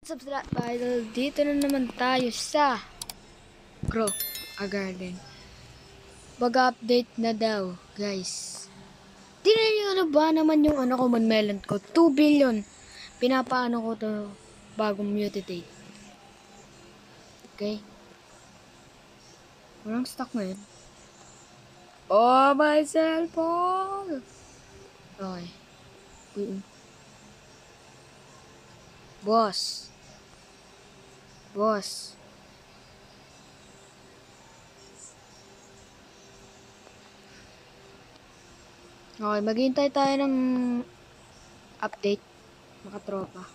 What's up sa idol? Dito na naman tayo sa Grow a Garden. Update na daw, guys. Tingnan nyo ano ba naman yung ano ko, melon ko. 2 billion. Pinapaano ko to bagong mutate. Okay? Walang stock na yun. Oh, my cellphone! Okay. Boss. Okay, maghihintay tayo ng update, mga tropa.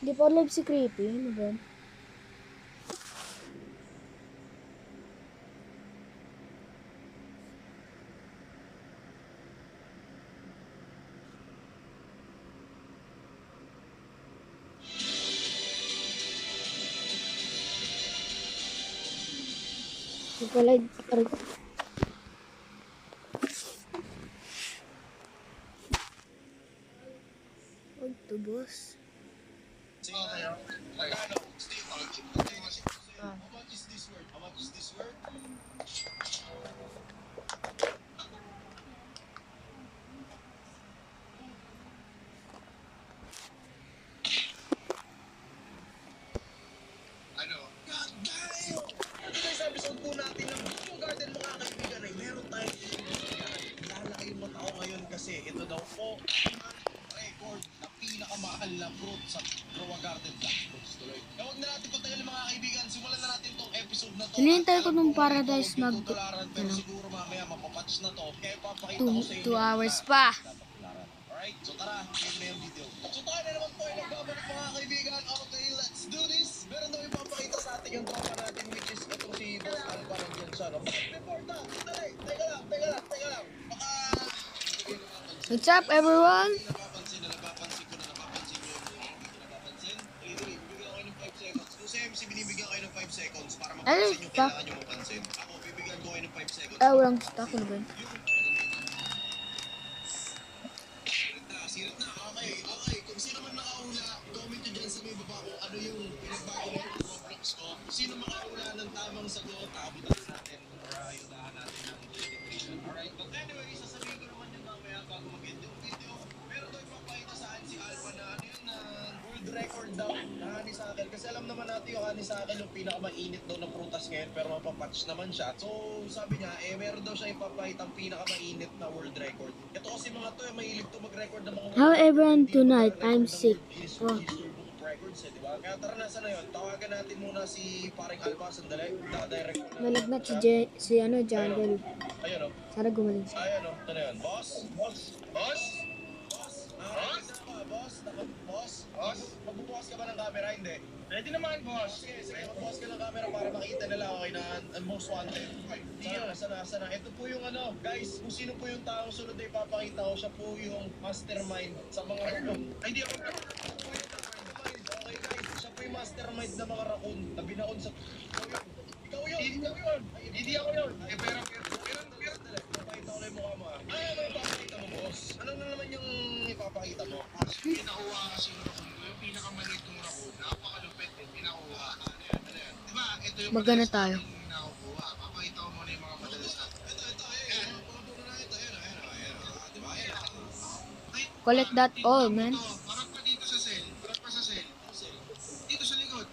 Hindi pa live si Creepy, ano ba? Hindi pa live. Huwag to, boss. Kasi ito daw po record na pinakamahal na fruit sa Grow a Garden Black Fruits tuloy. Huwag na natin patagalin mga kaibigan, simulan na natin tong episode na to. Hinihintay ko nung Paradise mag... Pero siguro mamaya mapapatch na to. Kaya papakita ko sa inyo. 2 hours pa. Alright, so tara, yun na yung video. So tayo na naman po ay nagbabalik mga kaibigan. Okay, let's do this. Meron daw ipapakita sa atin yung tropa natin which is itong si Boss Alpha nandiyan siya. No? Before that, dali, teka lang. Baka... What's up, everyone? Napapansin ko na napapansin nyo. Napapansin? Bibigyan ko kayo ng 5 seconds. Kung sa MC, binibigyan kayo ng 5 seconds para mapansin nyo, kailangan nyo mapansin. Ako, bibigyan ko kayo ng 5 seconds. Walang stock, ano ba? Sirit na. Okay. Kung sino man nakahula, comment nyo dyan sa may baba kung ano yung pinagbago ng Roblox ko. Kung sino makahula ng tamang sagot, abutan natin or ayudahan natin ng dedication. Alright? But anyway, sasabihin ko naman yun mamaya bago mag-end yung video. Pero doon ipapakita sa akin si Alpha na ano yun na world record daw na honey sa akin. Kasi alam naman natin yung honey sa akin yung pinakamainit daw na prutas ngayon pero mapapatch naman siya. So sabi niya, meron daw siya ipapakita ang pinakamainit na world record. Ito kasi mga to, mahilig to mag-record ng mga However, tonight, I'm sick. Oh. Records, diba? Kaya tara na sana yun. Tawagan natin muna si paring Alpha sandali. Direct ko na. Malagnat si Jungle. Ayun o. Sana gumaling siya. Ayun o. Ito na yun. Boss? Magbubukas ka ba ng camera? Hindi. Ready naman, boss. Sige, magbukas ka ng camera para makita nila okay na ang most wanted. Sana. Ito po yung ano, guys, kung sino po yung taong sunod na ipapakita ko, siya po yung mastermind sa mga raccoon. Ay, hindi ako. Okay, guys, siya po yung mastermind ng mga raccoon na binaon sa... Ikaw yun. Hindi ako yun. Pero. Ipapakita ko na yung mukha mo ah. Ano yung ipapakita mo, boss? Ano na naman yung ipapakita mo? Pinakuha kasi yung raccoon ko. Yung pinakamaliit kong raccoon. Napakalupit din. Pinakuha. Ano yan? Diba? Ito yung Magana tayo. nakukuha. Papakita ko muna yung mga madalas natin. Ito. Ayan. Ayan. Diba? Ayan. Collect that all, man. Parang pa dito sa cell. Dito sa likod.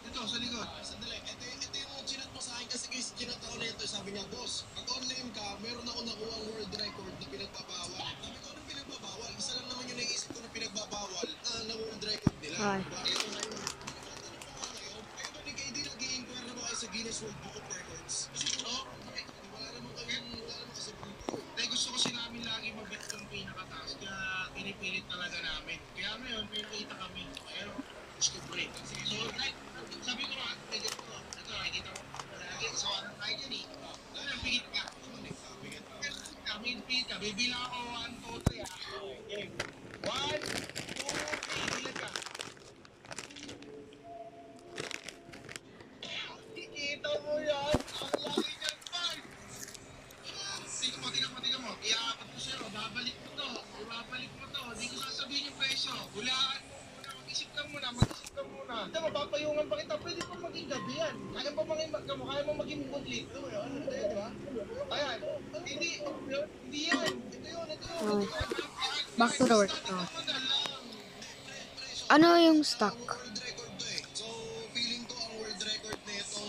Sandali. Ito yung chinat mo sa akin kasi guys, chinat ako na ito. Sabi niya, boss, pag online ka, meron ako nakuha ang world record na pinagbabawal. Sabi ko, anong pinagbabawal? Isa lang naman yung naisip ko na pinagbabawal na world record nila. Ay. Ito na yung kayo ba hindi nag-i-inquire na ba kayo sa Guinness World Book of Records? Kasi wala naman kasi dahil gusto kasi namin lagi mabit yung pinakataas. Kaya pinipilit talaga namin. Kaya ngayon, pinakita kami. Pero, gusto ko rin. So, like, sabi ko nga, ito, nakikita ko. Lagi, so, ano tayo dyan eh. Ganun, pigit ka. Pigit ka. Bibilang ako 1, 2, 3 ah. Okay. 1, 2, 3. Bilang ka. Kikita mo yan. Ito, mapapayungan pa kita. Pwede pa maging gabi yan. Kaya pa kaya mo maging complete. Ano mo yun? Ito yun, di ba? Ayan. Hindi yan. Ito yun. Oh. Back to the work. Oh. Ano yung stock? World record to eh. So, feeling ko ang world record nito,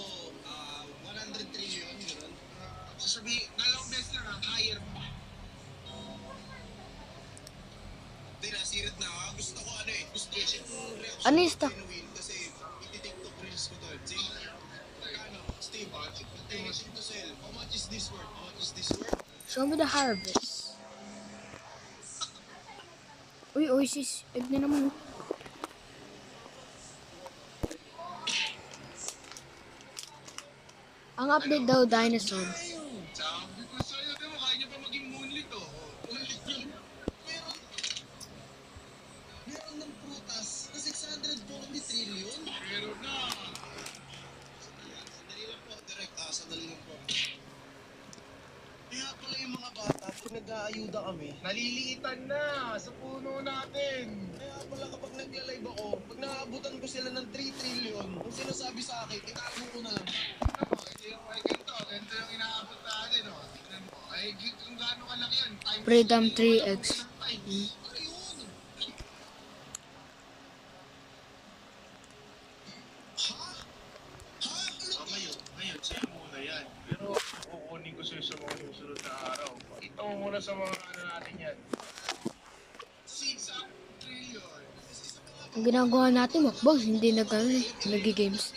100 trillion, gano'n. Sasabi, dalawang beses lang, higher pa. Hindi, nasirit na ako. Gusto ko ano eh. Gusto ko yung reaction Ano yung stock? kasi iti-tiktok reels ko to. Sige, ano, Steve, attention to sell. How much is this worth? How much is this worth? Show me the harvest. Uy, Oasis. Egg na naman. Ang update daw, dinosaur. Sabi ko sa'yo, di ba, kaya niya pa maging moonlit, oh. Moonlit yun. Meron ng prutas na 640 trillion. Meron na. Sandali lang po, direct. Sandali lang po. Kaya pala yung mga bata, pag nag-aayuda kami, naliliitan na sa puno natin. Kaya pala kapag nagla-live ako, pag naabutan ko sila ng 3 trillion, ang sinasabi sa akin, itago ko na lang. Ganito yung inaabot natin, oh. Tignan mo. Ay, kung gaano kalaki yan. Freedom 3x. Ayun. Ngayon, siya muna yan. Pero kukunin ko sa'yo sa mga susunod na araw. Ito muna sa mga ano natin yan. 6 trillion. Ang ginagawa natin, mukbang, hindi nag-games.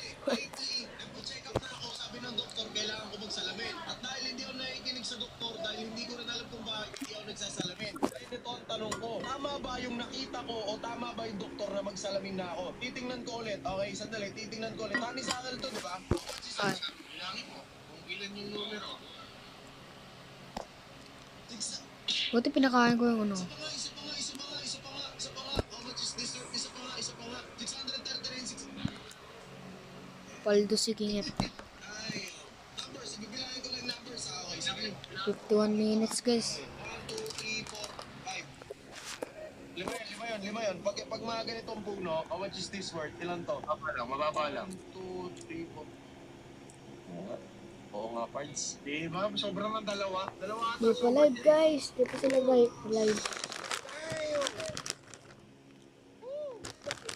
Check up na ako, sabi ng doktor, kailangan ko magsalamin. At dahil hindi ako nakikinig sa doktor, dahil hindi ko rin alam kung bakit hindi ako nagsasalamin. Kaya ito ang tanong ko, tama ba yung nakita ko o tama ba yung doktor na magsalamin na ako? Titingnan ko ulit. Okay, sandali, titingnan ko ulit. Honey Sakal to, di ba? Ay. Bilangin mo kung ilan yung numero. Buti pinakain ko yung ano. Isa pa nga. How much is this? Isa pa nga. 639, 600. Paldo si Kingit. Ay, numbers. Ibibilangin ko lang numbers. Okay, sige. 51 minutes, guys. 1, 2, 3, 4, 5. Lima yun. Pag mga ganitong puno, how much is this worth? Ilan to? Mababa lang. 1, 2, 3, 4. Oo nga, parts. Di ba? Sobrang ng dalawa. Dalawa Di pa live, guys. Di pa sila live.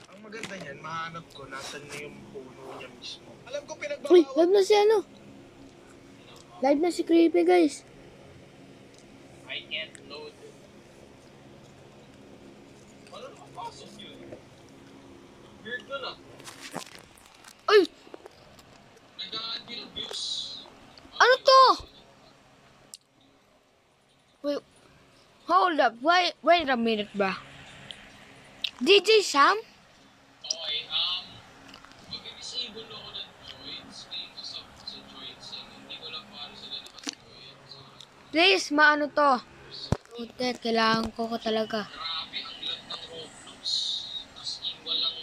Ang maganda niyan, mahanap ko nasan na yung puno niya mismo. Alam ko Uy, pinagbabawal. live na si ano. Live na si Creepy, guys. I can't load. Ano naman pasok yun? Weird na lang. Uy, Nag-a-add yung views. ano to? Wait, hold up. Wait a minute, ba? DJ Sam? Okay, mag-disable ako ng joints dito sa joints. Hindi ko lang paano sila naka-join. So, Please, maano to? Ute, kailangan ko talaga. grabe, ang lag ng Roblox. As in, walang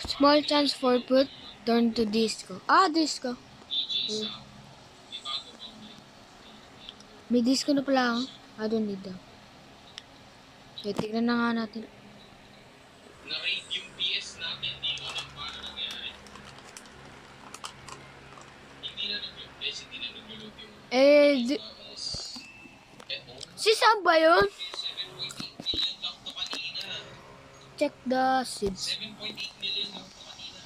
Small chance for put, turn to disco. Disco. DJ sa may bago bang May disco na pala ako. I don't need that. So, tignan na nga natin. na-rate yung PS natin. Hindi ko alam paano nangyari. Hindi na nag-load yung tapos, Si Sam ba yun? 7.8 million lang to kanina. Check the seeds. 7.8 million lang to kanina.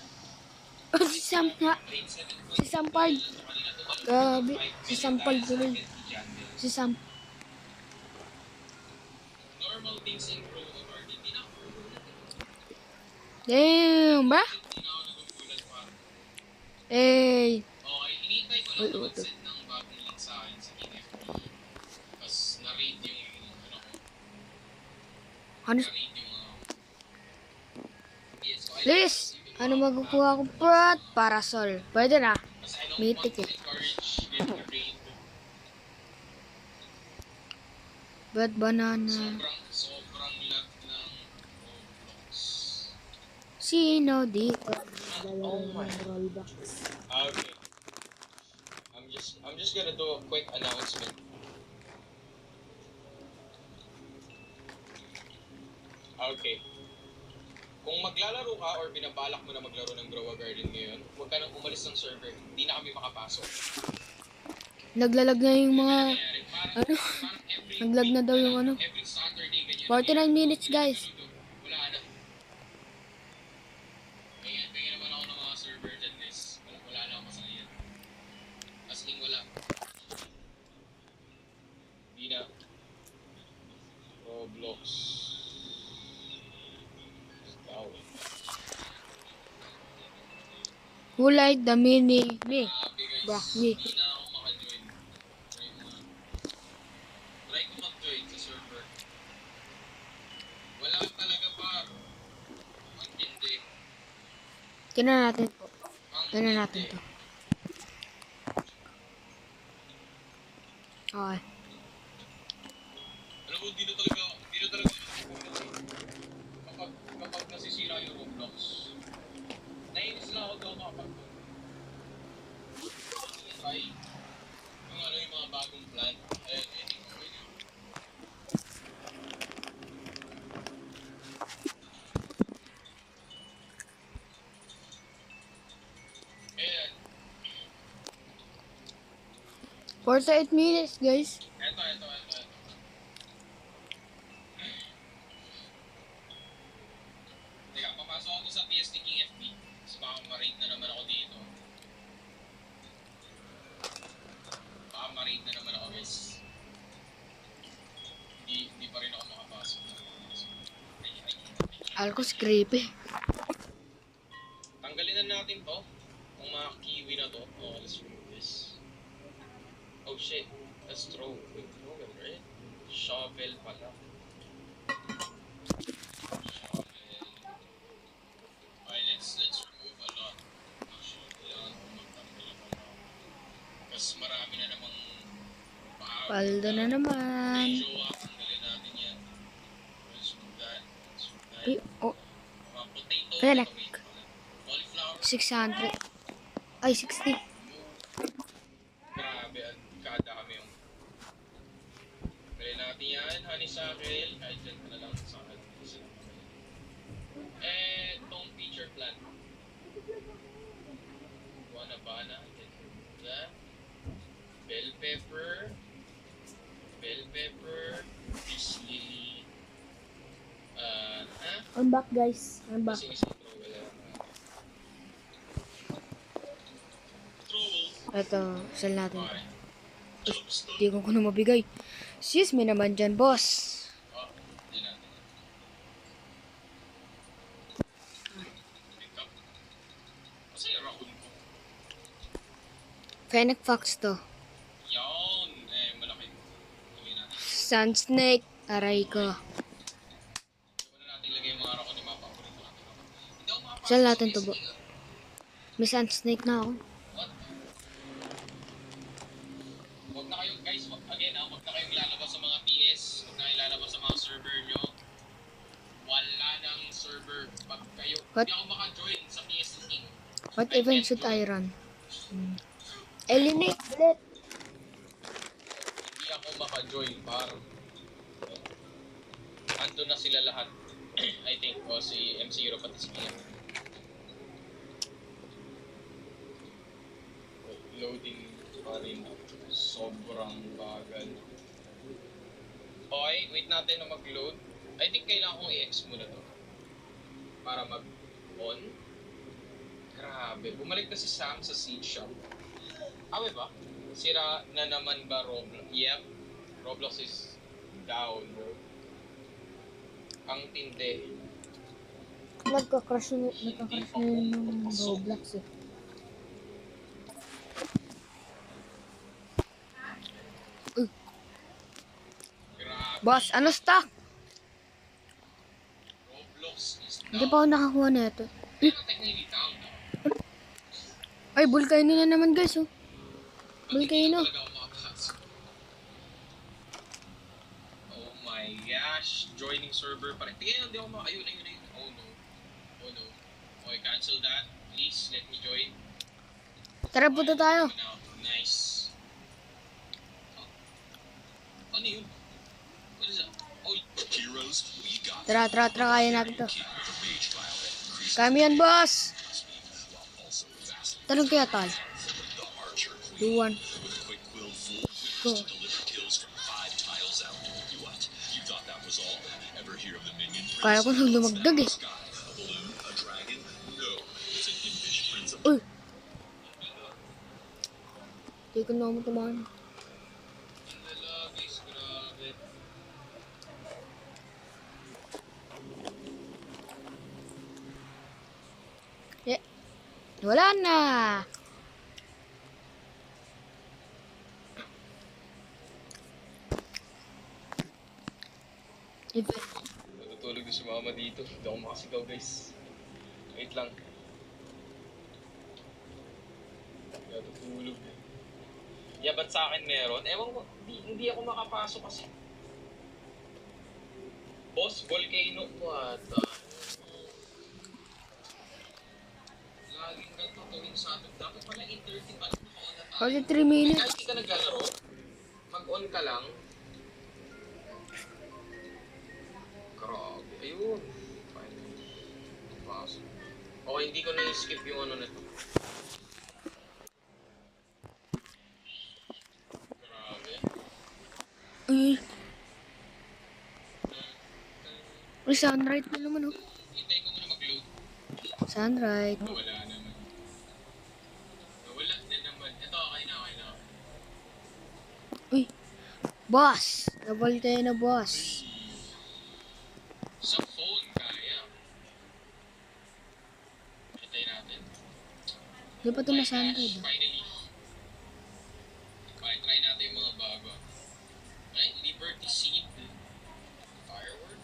Si Sam nga. Rate 7.8 Si Sam Pard. kanina to. Grabe. Si Sam Pard tuloy. Si Sam. Normal things in Pro or hindi na ako Damn, ba? hindi na ako nagugulat pa. Hey. Okay, inintay ko Uy, lang na uto. mag-send ng bagong link sa akin sa KFP. Tapos na-rate yung ano ko, Ano? na-rate yung PS ko. Liz, ano makukuha ko prat? Parasol. Pwede na. Kasi I don't May want to ticket. encourage them to rate. But banana. Sobrang lag ng Roblox. Sino dito? Oh my. Rollback. Okay. I'm just gonna do a quick announcement. Okay. Kung maglalaro ka or binabalak mo na maglaro ng Grow a Garden ngayon, huwag ka nang umalis ng server. Hindi na kami makapasok. Naglalag na yung mga, Nangyayari, ano, parang every naglag na daw yung ano. every Saturday, ganyan. 49 minutes guys. Wala na. Kaya naman ako ng mga server dyan, guys. Wala na ako masaya. As in, wala. Hindi na. Roblox. Wow. Who like the mini me? Grabe, guys. Bah, me. Hindi na ako makajoin. Try ko mag-join sa server. Wala talaga, par. Ang tindi. Tingnan natin po. Ang Tingnan natin tindi. to. Okay. Alam mo, dito talaga, kapag nasisira yung Roblox, nainis lang ako daw makapag try yung ano yung mga bagong plan. Ayun, hindi ko pwede. Ayan, 48 minutes guys. eto. Teka, papasok ako sa PST King FB. Tapos baka ma-rate na naman ako dito. Baka ma-rate na naman ako, guys. Hindi pa rin ako makapasok. Alcos creepy. Tanggalin na natin to. Kung mga kiwi na to. Oh, let's remove this. Oh shit. Let's throw. Wait, throw it, right? Shovel pala. Shovel. Okay, let's remove a lot. Shovel. Magtanggal ako na. Mas marami na namang Paldo na naman. Show up. Tanggalin natin yan. Let's remove that. Ay, oh, Mga potato. Pwede. Cauliflower. 600. Ay, 60. Grabe, kada kami yung pwede natin yan, honeysuckle, kahit dyan ka na lang sa akin. Eh, itong feature plant. Guanabana, that. Bell pepper, fish lily, I'm back guys. I'm back. Kasi isang trowel. Ito, sell natin. Okay. Hindi ko na mabigay. Excuse me naman dyan, boss. Oh, hindi natin. Pick up. Kasi yung raccoon ko. Fennec Fox to. Yun! Eh, malaki. Gawin natin. Sand Snake. Aray ko. Huwag na natin ilagay yung mga raccoon yung mga paborito natin. Hindi ako makapasok Sell natin sa to, PST. May Sand Snake na ako. What? Huwag na kayo, guys, again, huwag na kayong lalabas sa mga PS. Huwag na kayong lalabas sa mga server nyo. Wala nang server. Pag kayo, What? hindi ako maka-join sa PST King. What event should I run? Eliminate ulit. Hindi ako maka-join, par. Ando na sila lahat. I think, o si M0 pati si Mia. Loading pa rin. Sobrang bagal. Okay, wait natin na mag-load. I think kailangan kong i-X muna to. Para mag-on. Grabe. Bumalik na si Sam sa seed shop. Awe ba? Sira na naman ba Roblox? Yep. Roblox is down, bro. Ang tindi. Nagka-crash na yun ng Roblox eh. Grabe. Boss, ano stock? Roblox is down. Hindi pa ako nakakuha na ito. Pero technically down na. Ay, Volcano na naman guys oh. Volcano. Talaga ako makapasok. Oh my gosh. Joining server pa rin. Tingnan, hindi ako ayun. Oh no. Okay, cancel that. Please, let me join. Tara, punta tayo. Now, nice. Ano yun? What is that? Oh, heroes, we got Tara, kaya natin to. the mage trial Kami yan, boss! Tanong kaya tal. 2-1. Go. Kaya ko nang lumagdag eh. Uy! Hindi ko na matamaan. Lalagis, grabe. Yeah. Wala na! Natutulog na si mama dito. Hindi ako makasigaw, guys. Wait lang. Natutulog. Yeah, ba't sa akin meron? Ewan ko, hindi ako makapasok kasi. Boss, volcano. What the? Laging ganito tuwing sa atin. Dapat pala 8:30 pa. 43 minutes. Kahit di ka naglalaro, mag-on ka lang. Grabe. Ayun. Fine. Pasok. Okay, hindi ko na-skip yung ano na to. Grabe. Uy. Uy, sunrise na naman oh. Hintay ko muna mag-load. Sunrise. Wala naman. Wala na naman. Ito, okay na, okay na. Uy. Boss! Double tayo na boss. Sa phone, kaya. Hintay natin. Di pa ito na sunrise oh. Finally. Okay, try natin yung mga bago. Ay, Liberty Seed. Firework.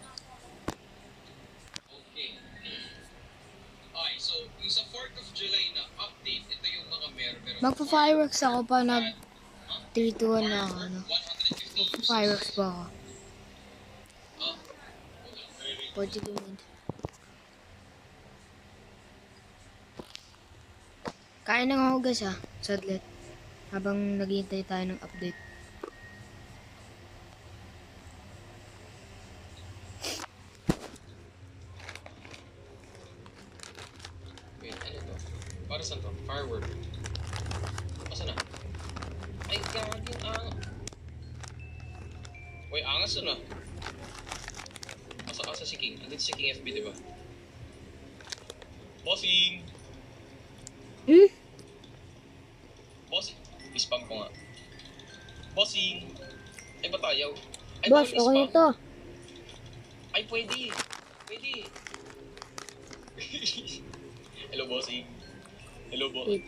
Okay. Okay, so yung sa 4th of July na update, ito yung mga meron. Magpa-fireworks ako pa nag 3-2 na ako. Ano. 150 Magpa-fireworks pa ako. Oh, 42 minutes. Kain ng hugas ah, sadlit. Habang naghihintay tayo ng update. wait, ano to? Para saan to? Firework. Asa na? Ay, gaging Uy, angas na. Asa si King? Andito si King FB, diba? Bossing! Hmm? Bossing! Ispam ko nga. Bossing! Ay, ba't ayaw? Ay, Boss, bawal okay i-spam. na to. Ay, pwede. Pwede. Hello, bossing. Hello, boss. Wait.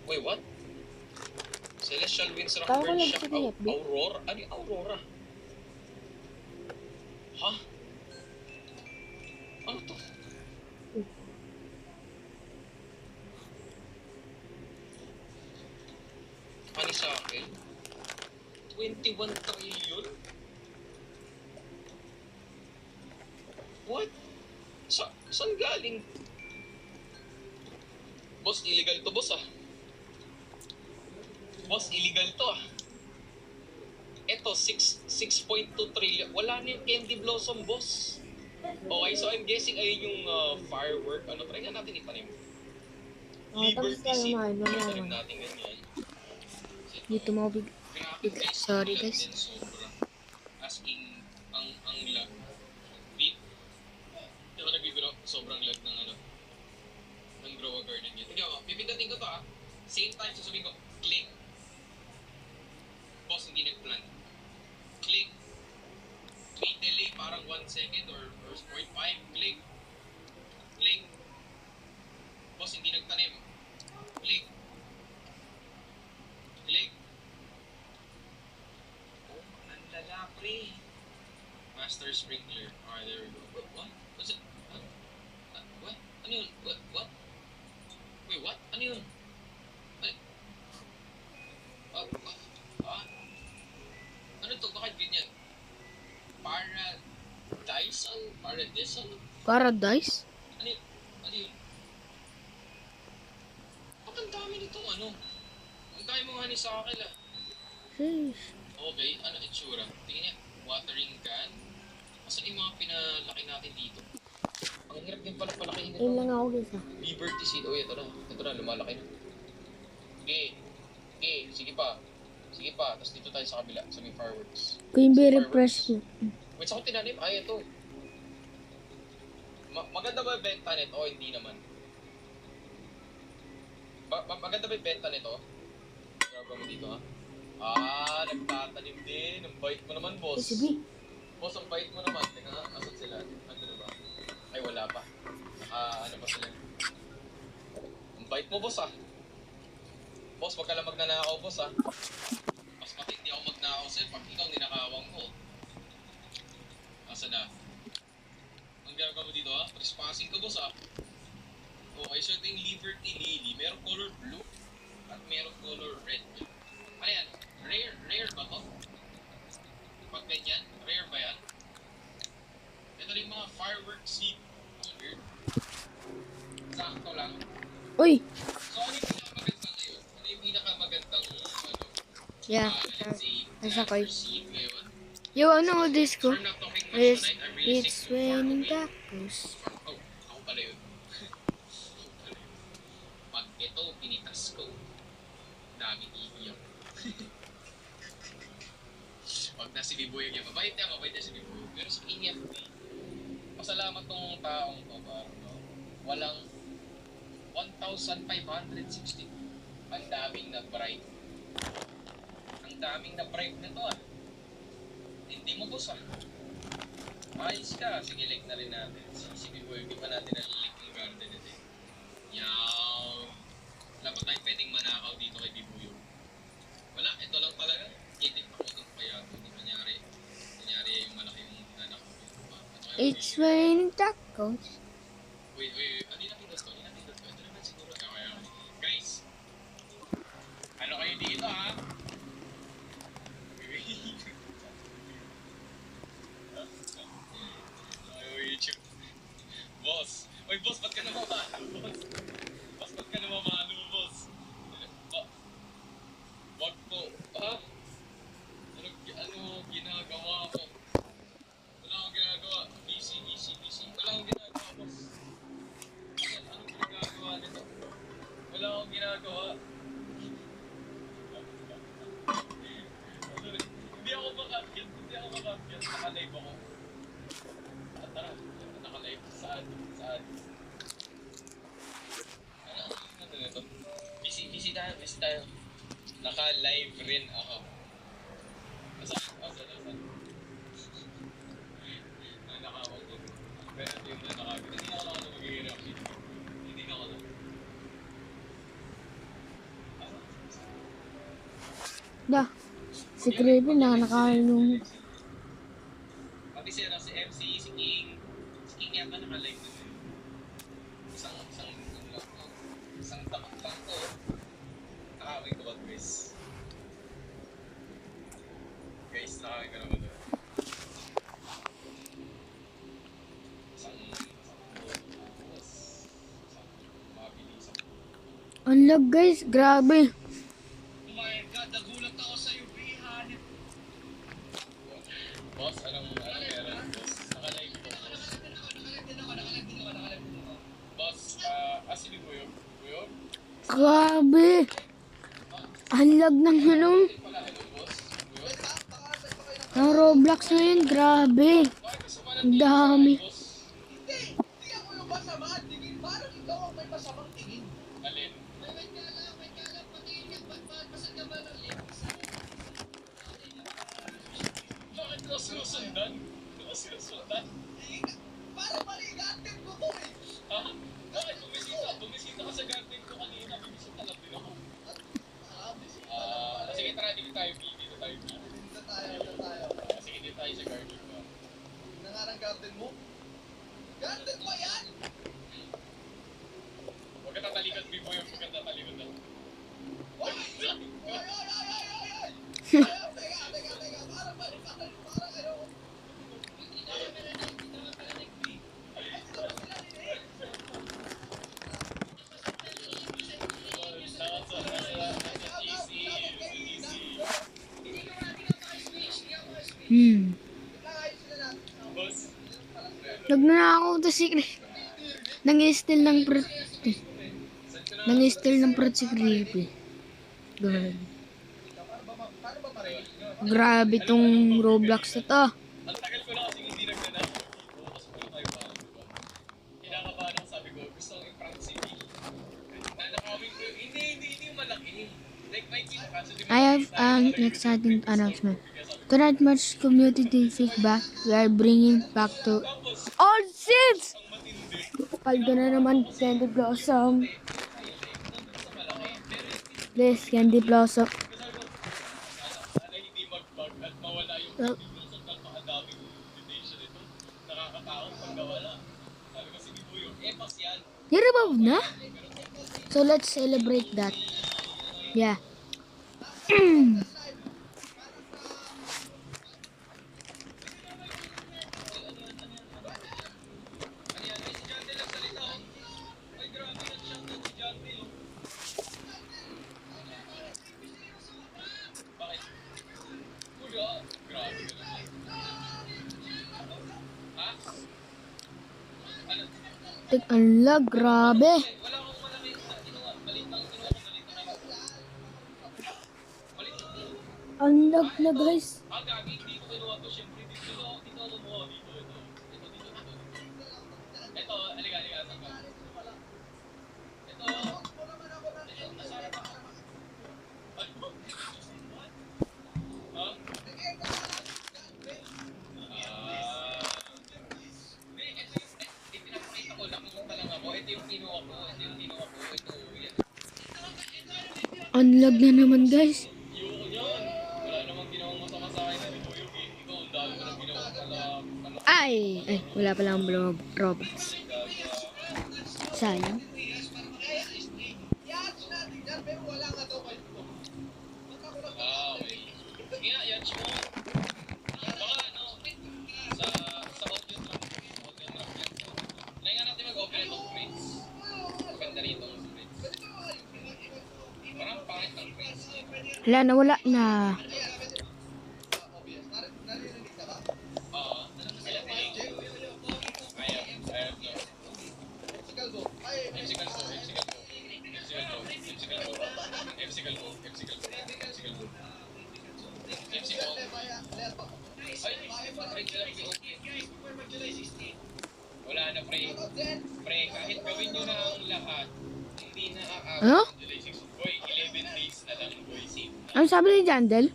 Wait, what? Celestial Winds Tawag ko Rockburn lang Shock sa FB. Aurora? Ano yung Aurora? Ha? Ano to? Ano sa akin? 21 trillion? What? Saan galing? Boss, illegal to, boss ah. Boss, illegal to ah. Eto, 6.2 trillion. Wala na yung Candy Blossom, boss. Okay, so I'm guessing ayun yung firework. Ano, try nga natin ipanim. Tapos Liberty tayo Seed. kumain, mamaya Ipanim na. natin ganyan. Dito mo big. Grabe guys, Sorry, ulan guys. din sobra. As in, ang lag. Di ako nagbibiro, sobrang lag ng ano, ng grow a garden yun. Tingnan mo, pipindating ko to ah. Same time, sasabihin ko, click. Boss, hindi nag-plan. Click. May delay, parang 1 second or 0.5. Click. Click. Boss, hindi nagtanim. Click. Click. Oh, ang lala, pre. Master Sprinkler. Alright, there we go. What? What's it? What? Ano yun? What? Wait, what? Ano yun? Ay. Ano to? Bakit ganyan? Paradisal? Paradisal? Paradise? Ano yun? Ano yun? Ba't ang dami nitong ano? Ang dami mong hanis sa akin ah. Sheesh. Okay, ano itsura? Tingnan niya, watering can. Asan yung mga pinalaki natin dito? Ayun lang ako guys ah. Liberty City. Oh, ito na. Ito na, lumalaki na. Sige. Sige, sige pa. Sige pa. Tapos dito tayo sa kabila, sa may fireworks. Queen Sa Bee fireworks. refresh ko. Wait, saan ko tinanim? Ay, ito. Maganda ba yung benta nito? O hindi naman? Maganda ba yung benta nito? Grabe mo dito, ha? Ah, nagtatanim din. Ang bait mo naman, boss. Sige. Boss, ang bait mo naman. Teka nga, asan sila? Ano na ba? Ay, wala pa. Ano pa sila? Ang bait mo, boss, ah. Boss, wag ka lang magnanakaw, boss, ah. Mas matindi ako magnakaw sa'yo pag ikaw ninakawang ko. Asa na? Ang ginagawa mo dito, ha? Trespassing ka, boss, ah. Okay, so ito yung Liberty Lily. Merong color blue at merong color red. Ano yan? Rare ba to? Pag ganyan? Rare ba yan? Ito rin yung mga fireworks seed. Oh, weird. Sakto lang. Uy! So, ano yung pinakamagandang ngayon? Ano yung pinakamagandang, Yeah. let's say, Nasa ko. seed ngayon? Yo, ano this ko? We're not talking much tonight. I'm really It's sick of raining farming. tacos. Oh, ako pala yun. Pag ito, pinitas ko, daming iiyak. Pag na si Biboy yung mabait niya si Biboy. Pero sa iiyak, pasalamat tong taong to, walang 1,560. Ang daming na-bribe. Ang daming na-bribe nito, ah. Hindi mo, boss, ah. Ayos ka. Sige, like na rin natin. Si Biboy, di pa natin nalilike yung garden nito, eh. Yaw. Wala pa tayong pwedeng manakaw dito kay Biboy. Wala, ito lang talaga. Kitip ako doon kaya hindi kunyari yung malaki yung anak ko. It's raining tacos. Wait. Ano yung napindot ko? Ito naman siguro. Okay. Guys. Ano kayo dito, ha? YouTube. Boss. Oy, boss, ba't ka namamano, boss? Boss, ba't ka namamano, boss? Wag po. Ha? Ano ginagawa ko? Wala akong ginagawa. Busy. Wala akong ginagawa, boss. Anong ginagawa nito? Wala akong ginagawa. Hindi ako makakyat. Naka-live ako. Tara, naka-live. Saan? Ano nito? Busy tayo. Naka-live rin ako. Asan? Nakawag ko. Pero ito yung nakawag. Hindi na ako mag-i-reaction. Hindi na ako na. Dah. Si Krebe na nakalung. Pati si MC, si King. Si King yata naka-live na yun. Isang tamak lang ko. Nakawin ko ba, guys? Guys, nakawin ko naman doon. Isang mabilis. Ang lag guys, grabe. Oh my God, nagulat ako sa'yo, Bihan. Boss, anong meron, boss? Naka-live po, boss. Boss, si Buyo. Grabe. Ang lag ng ano. Pala, hello, boss. Buyo. Ang Roblox na yun, grabe. Ang dami. Hindi ako yung masamang tingin. Parang ikaw ang may masamang tingin. Alin? Bakit ko sinusundan? Parang maligatin mo to eh. Ha? Bakit bumisita ka sa garden ko kanina? Bumisita lang din ako. Sige, tara, dito tayo, B. Dito tayo. Sige, dito tayo sa garden ko. Nangarang garden mo? Garden mo yan? Huwag ka tatalikod, B-boy. Huwag ka tatalikod na. Oy! Teka. Parang ano. Boss, Nagnanakaw to si Krebe. Nang-steal ng fruit. Nang-steal ng fruit si Creepy. Grabe. Grabe tong Roblox na to. Ang tagal ko na kasi hindi nagdanap. Oo, kasi wala tayo bago, diba? Kinakabahan ako, sabi ko, gusto kong i-prank si V. Nanakawin ko, hindi yung malaki. Like, may kinakaso, di ba? I have an exciting announcement. Tonight, much community feedback. We are bringing back to all seeds. Paldo na naman Candy Blossom. Please, Candy Blossom. Sana hindi mag-bug at mawala yung video. So, napakadaming invitation ito. Nakakatakot pag nawala. Sabi ko, sige po yun. Pas yan. Nirabab na? So, let's celebrate that. Yeah. Ay, grabe, nag-shout na si John Bill. Bakit? Kuya, grabe ka naman. Ha? Ano? Ala, grabe. Wala akong malaki na kinuha. Malit lang kinuha ko, malit lang. Malit lang. Ang lag na guys. Gagi, hindi ko kinuha to. Siyempre, dito ako kumuha dito. Dito. Ito, halika. Saan ka? Ito. Nasarap ako. Ano? Ha? Hindi, pinapakita ko. Nakumunta lang ako. Ito yung kinuha ko. Ito, yan. Ang lag na naman guys. Ayoko niyan. Wala namang ginawang masama sa akin. Ito yung ikaw. Ang dami ko nang ginawa pala. Ay, wala palang robots. Sayang. Okay. Sige nga, yan mo. Baka ano, sa audio track. Lain nga natin mag-open itong prints. Maganda rito ang prints. Parang pangit ng prints. Wala na, wala na. Oo. Ayan pa yung Ayan. Wala na pre. Pre, kahit gawin nyo na ang lahat, hindi na aabot Ano? ng July 6. Boy, 11 days na lang, boy. Safe na. Ano sabi ni Jandel?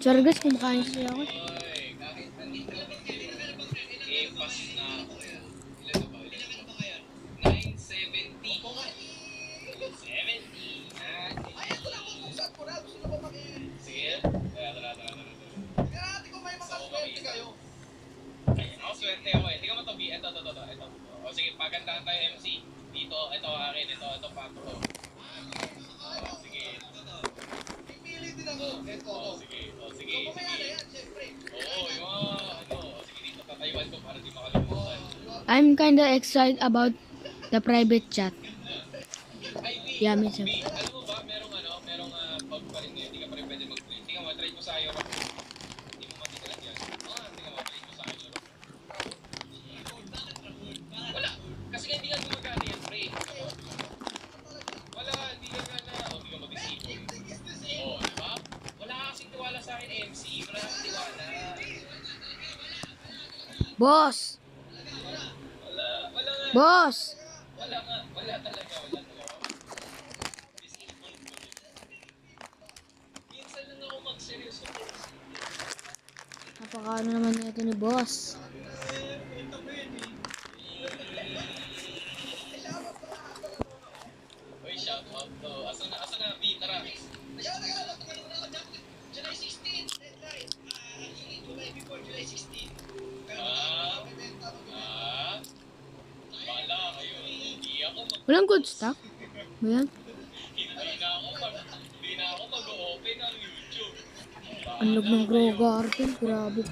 Sorry guys, kumakain siya ako. Boy, kahit nandito na pas na ako. Ilan na ba? 970. 70. Sige. Tara. Ay, ako swerte ako eh. Tingnan mo to, B. Ito. O sige, pagandahan tayo MC. Dito, ito akin. Ito pa ko. Sige. O sige. Oo, yung mga ano. Sige, dito tatayuan ko para di makalimutan. I'm kinda excited about the private chat. Ay, B. Yeah, minsan. B, alam mo ba, merong bug pa rin ngayon. Hindi ka pa rin pwede mag-play. Tingnan mo, try mo sa ayaw. Hindi mo matitilan yan. Tingnan mo, try mo sa ayaw. Wala. Kasi nga hindi ka gumagana yan, pre. Wala, hindi ka gana. O, hindi ka mag-isipon. O, diba? Wala ka kasing tiwala sa akin, MC. Wala ka kasing tiwala. Boss! Wala nga. Boss! Wala talaga. Disipon ko. Minsan lang ako mag-seryoso. Napakaano naman ito ni boss. Uy, shout out to. Asa na, B, tara. July 16, deadline. July before July 16. Bahala kayo. Hindi ako Walang good stock? Ayan. Hindi na ako mag-open ng YouTube. Ang lag ng Grow Garden. Grabe.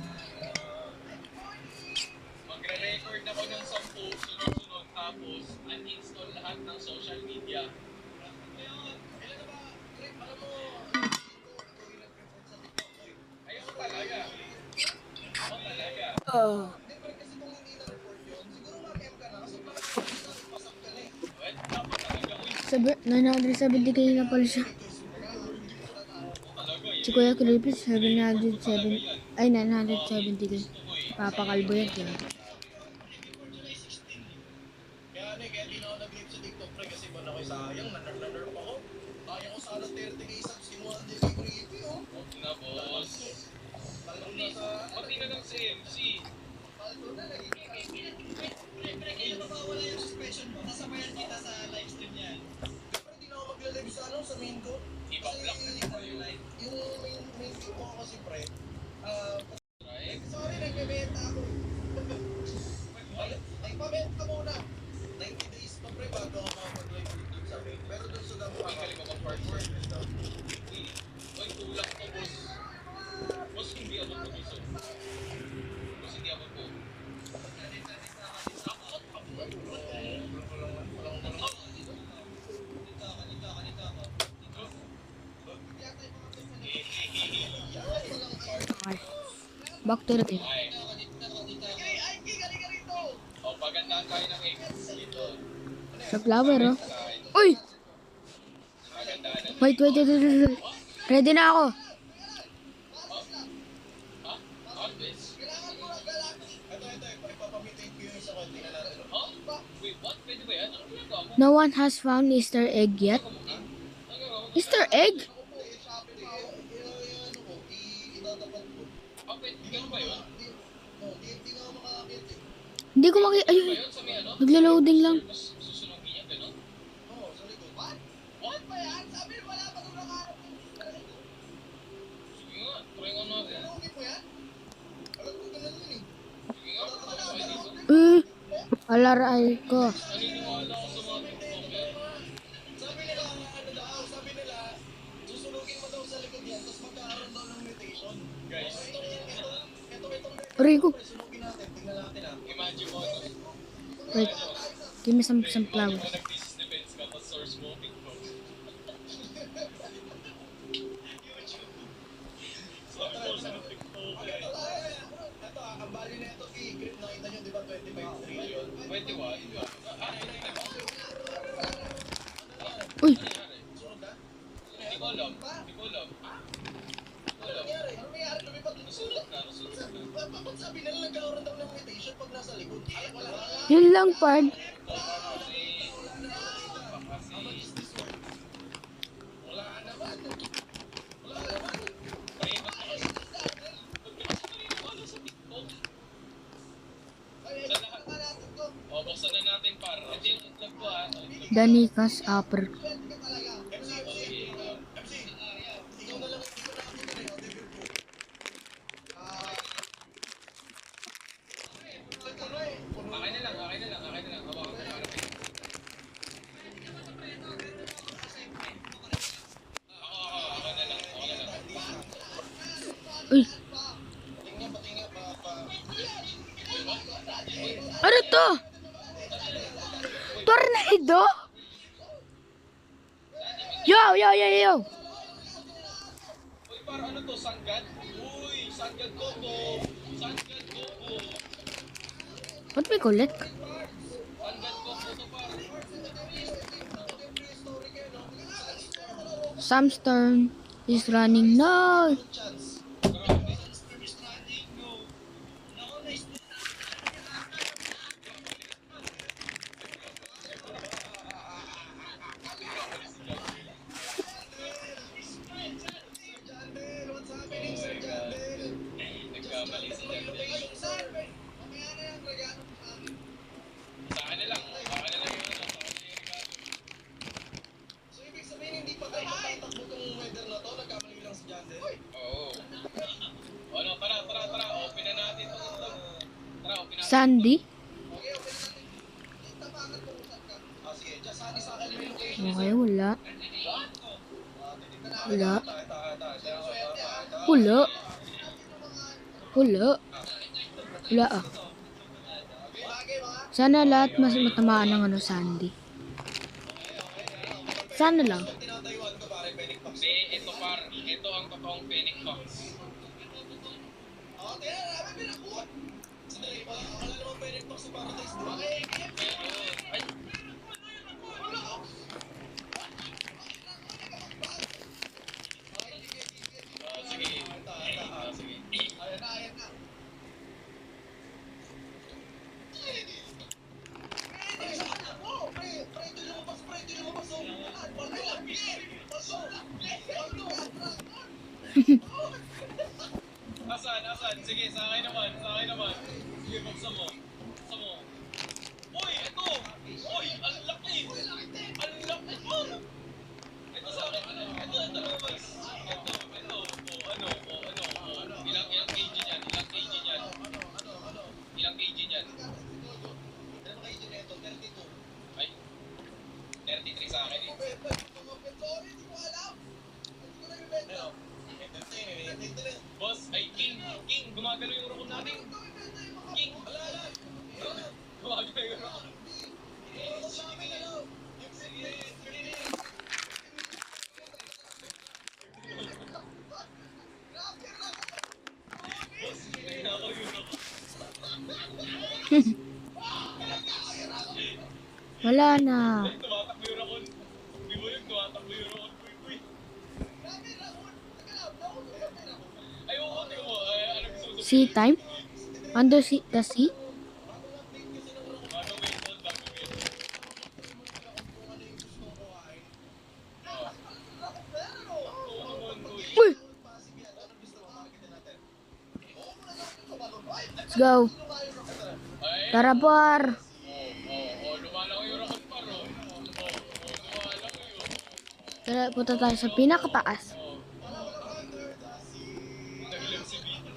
Magre-record ako ng 10 sunod-sunod tapos uninstall lahat ng social media. Ayoko talaga. 970k na pala siya. Si Kuya Creepy, 970k. Papakalbo yan, kaya. Kaya di na ako nag-live sa TikTok pre kasi ba na ko sayang, nanerf ako. Kaya ko sana 30k subs, kinuha din kay Creepy oh. Huwag na, boss. Talong na sa... Pati na lang sa MC. Paldo na lagi. Pre, kailan mawawala yung suspension mo? Sasabayan kita sa live stream yan. Pero di na ako magla-live sa sa main ko. Ipa-block na niyo yung live. Yung main ko ko kasi pre, sorry, nagbebenta ako. Ay, pabenta muna. 90 days pa pre, bago ako makapag-live YouTube sa main. Pero dun sa damo Ang galing mo mag-partner. Uy, tulak ko, boss. Boss, hindi ako pumiso. Boss, hindi ako po. Okay. Back to the game. Ay. O, pagandaan tayo ng eggs dito. Sa flower, oh. Uy! Pagandaan ng... Wait. Ready na ako. Ha? Always? Ito, ipapamitate ko yung isa ko, tingnan natin. Ha? Wait, what? Pwede ba yan? Ano ginagawa mo? No one has found Easter egg yet. Ano ginagawa mo? Easter egg? Itatapat ko. Ah, pwede. Ganun ba yun? Di nga ako makakakit eh. Hindi ko maki... Ba Ayun. yun sa may ano? Naglo-loading lang. Mas susunogin niya, ganun? Oo, sa likod. What? What ba yan? Sabi wala pa itong nakaharap. Sige nga, try nga natin. Nalungin mo yan? Alam ko ganun yun eh. Sige nga, try dito. Alaray ko. Naniniwala ako sa mga TikToker. Sabi nila, susunugin mo daw sa likod yan, tapos magkakaroon daw ng mutation. Guys, Itong Aray ko. sunugin natin, tingnan natin ah. imagine mo ito. Wait. Give me some flowers. Kung nag-thesis defense ka, tapos source mo, TikTok. Sabi ko sa mga TikToker. Ito ang bali na ito, i-grip nakita nyo, di ba 25 trillion? 21. Uy. Sunod na? Hindi ko alam. Hindi ko alam. Ano nangyari? Ano nangyari? Lumipat na Nasulat na, nasulat na. Bakit sabi nila nagkaroon daw ng mutation pag nasa likod? Ay, wala ka. Yun lang, Pard. Wala ka naman. Wala ka naman. O, buksan na natin para. Ito yung itlog ko ah. Danikas upper. MC, ikaw na lang, hindi ko na ako nila, debut ko. Akin na lang. Hawakan ko para kayo. Ako na lang. Uy. Patingin, pa. Ano to? Tornado? Yo! Uy, para ano to? Sanggad? Uy, sanggad ko to. Ba't may kulit? Sanggad ko to para. Sam's turn is running. No! Grabe. Jandel, what's happening, Sir Jandel? Nagkamali si Jandel. Sir, mamaya na yan, regalo mo sa akin. Sa akin na lang. Yung regalo. So, ibig sabihin, hindi pa tayo matatakbo tong weather na to, nagkamali lang si Jandel. Oo. Ano, tara. Open na natin ito. Tara, open natin. Sandy? Okay, okay na natin. Tapakan ko usap ka. Sige, just sa akin may location. Okay, wala. Titignan natin. Wala. Ito. Wala. Wala ah. Sana lahat mas matamaan ng Sandy. Sana lang. Tinatayuan ko pare, panic box. Hindi, ito par. Ito ang totoong panic box. Tira, namin pinakuha. Sandali, wala naman panic box sa Paradise, di ba? Ay, mo. Gusto mo. Uy, ito! Uy, ang laki! Ang laki mo! Ito sa akin, ano? Ito, boys. Ito. Ano. Ilang kg niyan? Ilang kg niyan? Ilang kg niyan? Ano kayo dyan ito? 32. Ay, 33 sa akin eh. Sorry, hindi ko alam. Hindi ko nabibenta. Boss, ay King, gumagalo yung rokon natin. King, gumagalo yung rokon. Boss, tingnan ako yung rokon. Wala na. Tumatakbo yung rokon. Di mo yung tumatakbo yung rokon. Uy. Ayoko, tingnan mo. Ano gusto mo Sea time? Under sea, the sea? Uy! Let's go. Tara, par. Lumalang yung rokon pa, ro. Lumalang yun. Tara, punta tayo sa pinakataas. Naglang si Vito.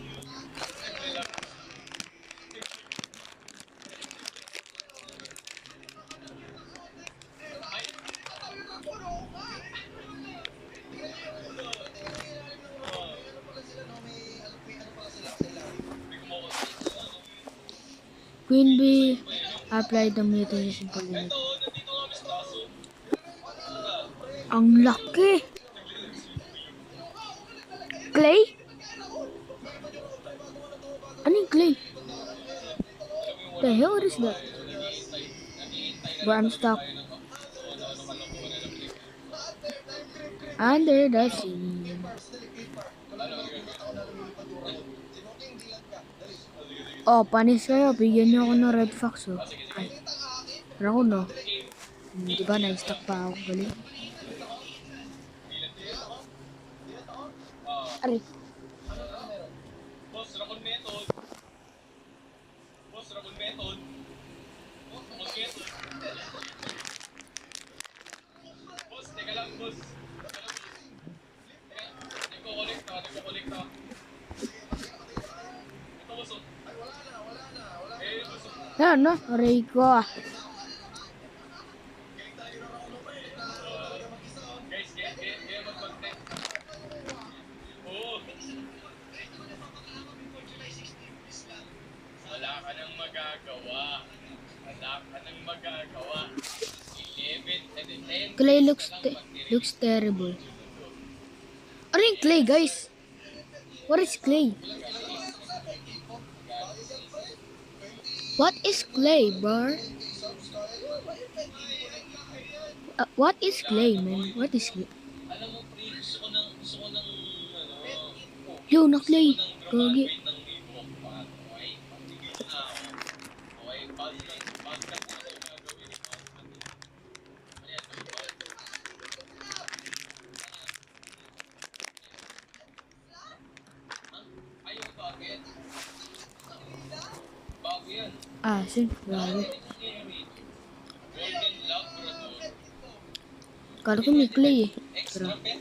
Queen Bee applied the mutation pollinate. Ito, nandito kami sa taso. Ang laki! Clay? Anong clay? The hell is that? Bramstock. Under the sea. Oh, panis kayo. Bigyan niyo ako ng red fox, oh. Ay. Tara ko, no? Di ba, na-stuck pa ako. Galing. Aray. Boss, Rakon method. Boss, Rakon method. Rakon method. Boss, teka lang, boss. Teka, nagko-collect na. Ito, boss, oh. Boss, oh. Yan, no? Aray ko, ah. Guys, kaya mag-content. Oo. Wala ka nang magagawa. 11 and 10. Clay looks terrible. Ano yung clay, guys? What is clay? What is clay, bro? What is clay, man? What is clay? Alam mo, pre, gusto ko ng, Yo, na clay. Gagi. ng libro. Okay? Patigil na ako. Okay? Bag lang po ako gagawin ni Paz. Ano yan? Ayaw target. Bago yan. Ah, sin. Grabe. Golden Labrador. Kala ko may clay, eh. Extra pet.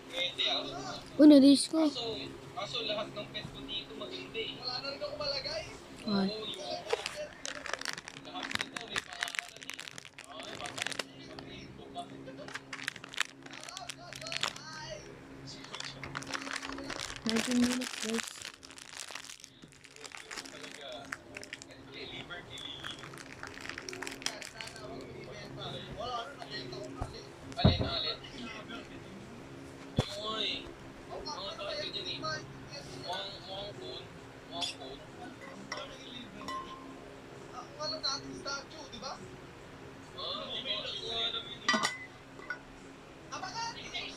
Pwede ah. Uy, na-days ko. Kaso lahat ng pet ko dito maganda eh. Wala na rin ako malagay. Ah, Oo, yung lahat nito may pangalan eh. Ay, papalitin sa Facebook ah. 19 minutes, guys. Talaga. Liberty Lily. Alin? Uy. Mga tayo dyan eh. Mukhang phone. Wala natin statue, di ba? Hindi ko alam yun. Baka, yung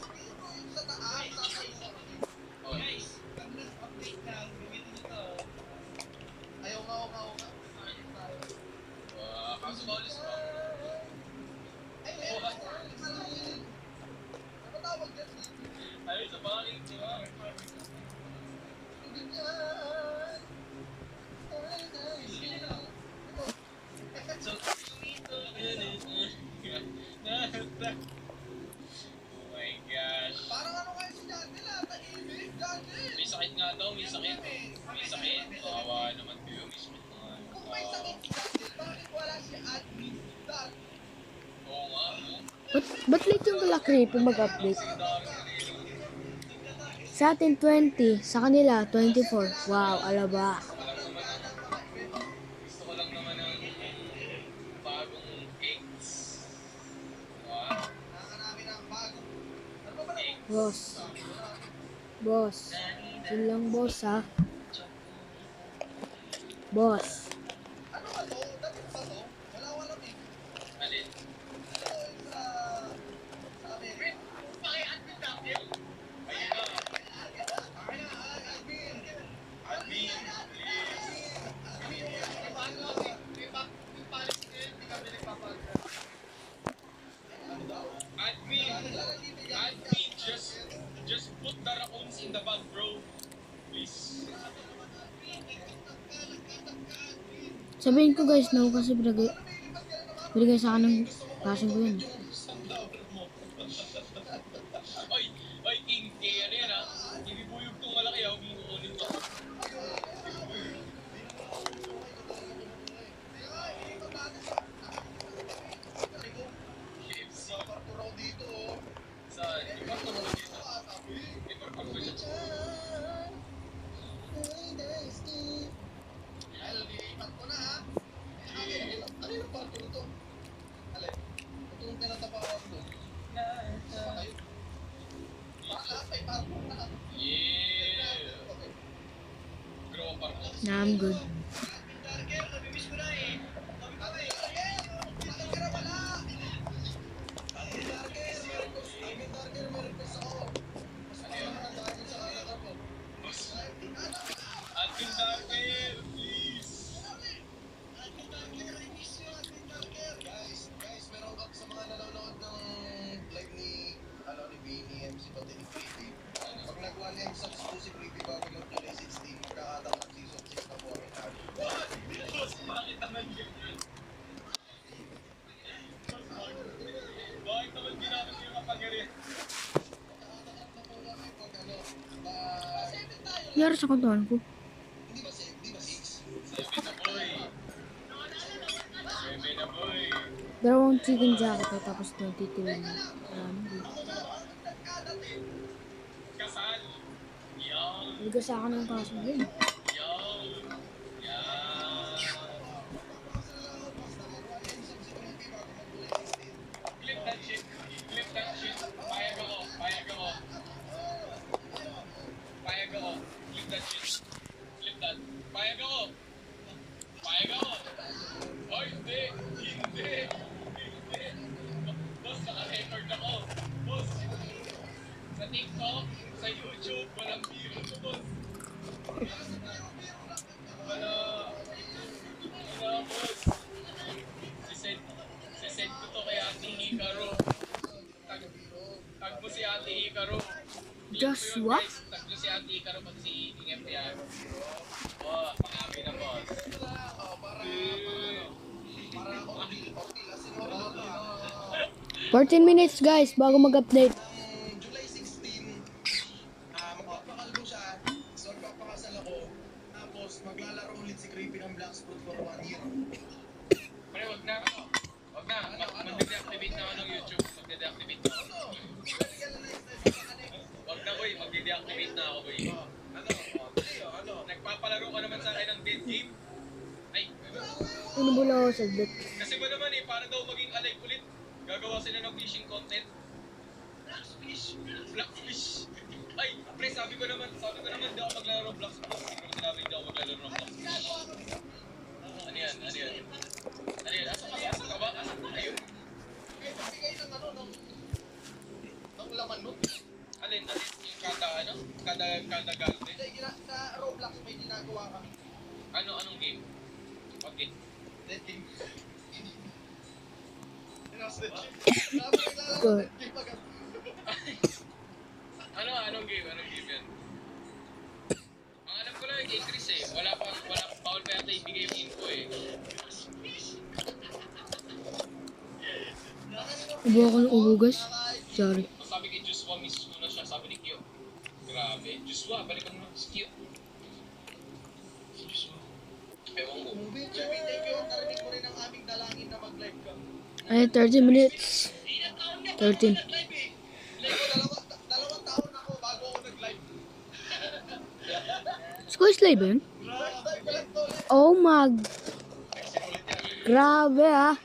sa taas, Oh, guys. update na, gamitin nyo to. Ayaw nga. Kaso ba ulis pa? Ay, ano tawag dyan? Ayun sa bangin, di ba? Ganyan. Ba't late yung kala creepy mag-update? Sa atin 20, sa kanila 24. Wow, alaba. Gusto ko lang naman ng bagong eggs. Wow. Eggs. Boss. Boss. Yun lang boss ha. Boss. Alin? Ayun na. Admin, just put the raccoons in the bag, bro. Please. Sabihin ko guys, no, kasi binigay sa akin ng passion ko yun. Oy, oy, King, kaya ano yan ha? Ibibuyog tong malaki ha, huwag mong kukunin to. KFC. Saan? Di ba ito mo dito? Di ba ito mo dito? Yeah! Grow pa rin. Nah, I'm good. Admin Darkel, please! Guys, meron ka sa mga nanonood ng live ni Vinny MC pati ni Creepy. Pag nag-1M subs po si Creepy bago mag-July 16, magkakataon ng season 6 na po kami namin. Boss, bakit naman ganyan? Bakit naman ginamit yung kapangyarihan? Yara sa kontuhan ko. Hindi ba 6? Sebe na boy! Sebe na boy! Dalawang chicken jacket at tapos 22 na. Kasal! Yan! Bigay sa akin ng passion yun. Yan! Yan! Flip that shit! Flip that shit! Payag ako! Payag ako! Payag ako! Flip that shit! Flip that! Payag ako! Payag ako! Oh, hindi! Hindi! Hindi! Boss, naka-record ako! Boss! Sa TikTok, sa YouTube, walang biro to, boss! Wala! Wala, boss! Sisend ko to kay Ate Hikaru. Tag mo si Ate Hikaru. Joshua? Tag mo si Ate Hikaru pag si King FDR. Oh, pang-amin na, boss. Para ako, kasi 14 minutes guys, bago mag-update. July 16, magpapakalbo siya, so magpapakasal ako, tapos maglalaro ulit si Creepy ng Black Fruit for 1 year. Pre, wag na. Wag na. Mag-deactivate na ako ng YouTube. Mag-deactivate na ako. Wag na, boy. Mag-deactivate na ako, boy. Nagpapalaro ka naman sa akin ng dead game. Ay, Inubula ako sa bit. kasi ba naman para daw maging alive ulit, gagawa sila ng fishing content. Blackfish. Blackfish. Ay, pre, sabi ko naman, di ako maglaro ng Blackfish. Siguro sinabi hindi ako maglaro ng Blackfish. Ano yan? Ano yan? Ano yan? Asa ka ba? Asa ka kayo? Bigay ng ng laman nun. Alin? Yung kada garden? Sa Roblox may ginagawa kami. Anong game? What game? Dead game. Good. Anong game? Anong game yan? Ang alam ko lang kay Chris eh. Bawal pa yata ibigay yung info eh. Ubo ako ng ubo guys. Sorry. Sabi kay Joshua, miss ko na siya. Sabi ni Kyo. Grabe. Joshua, balikan mo si Kyo. Si Joshua. Ewan ko. Thank you. Narinig mo rin ang aming dalangin na mag-live ka. Ay, 30 minutes. 13. Nag-live eh. Dalawang taon ako bago ako nag-live. Squash live ba yun? First time ko lang to. Oh my... Grabe ah.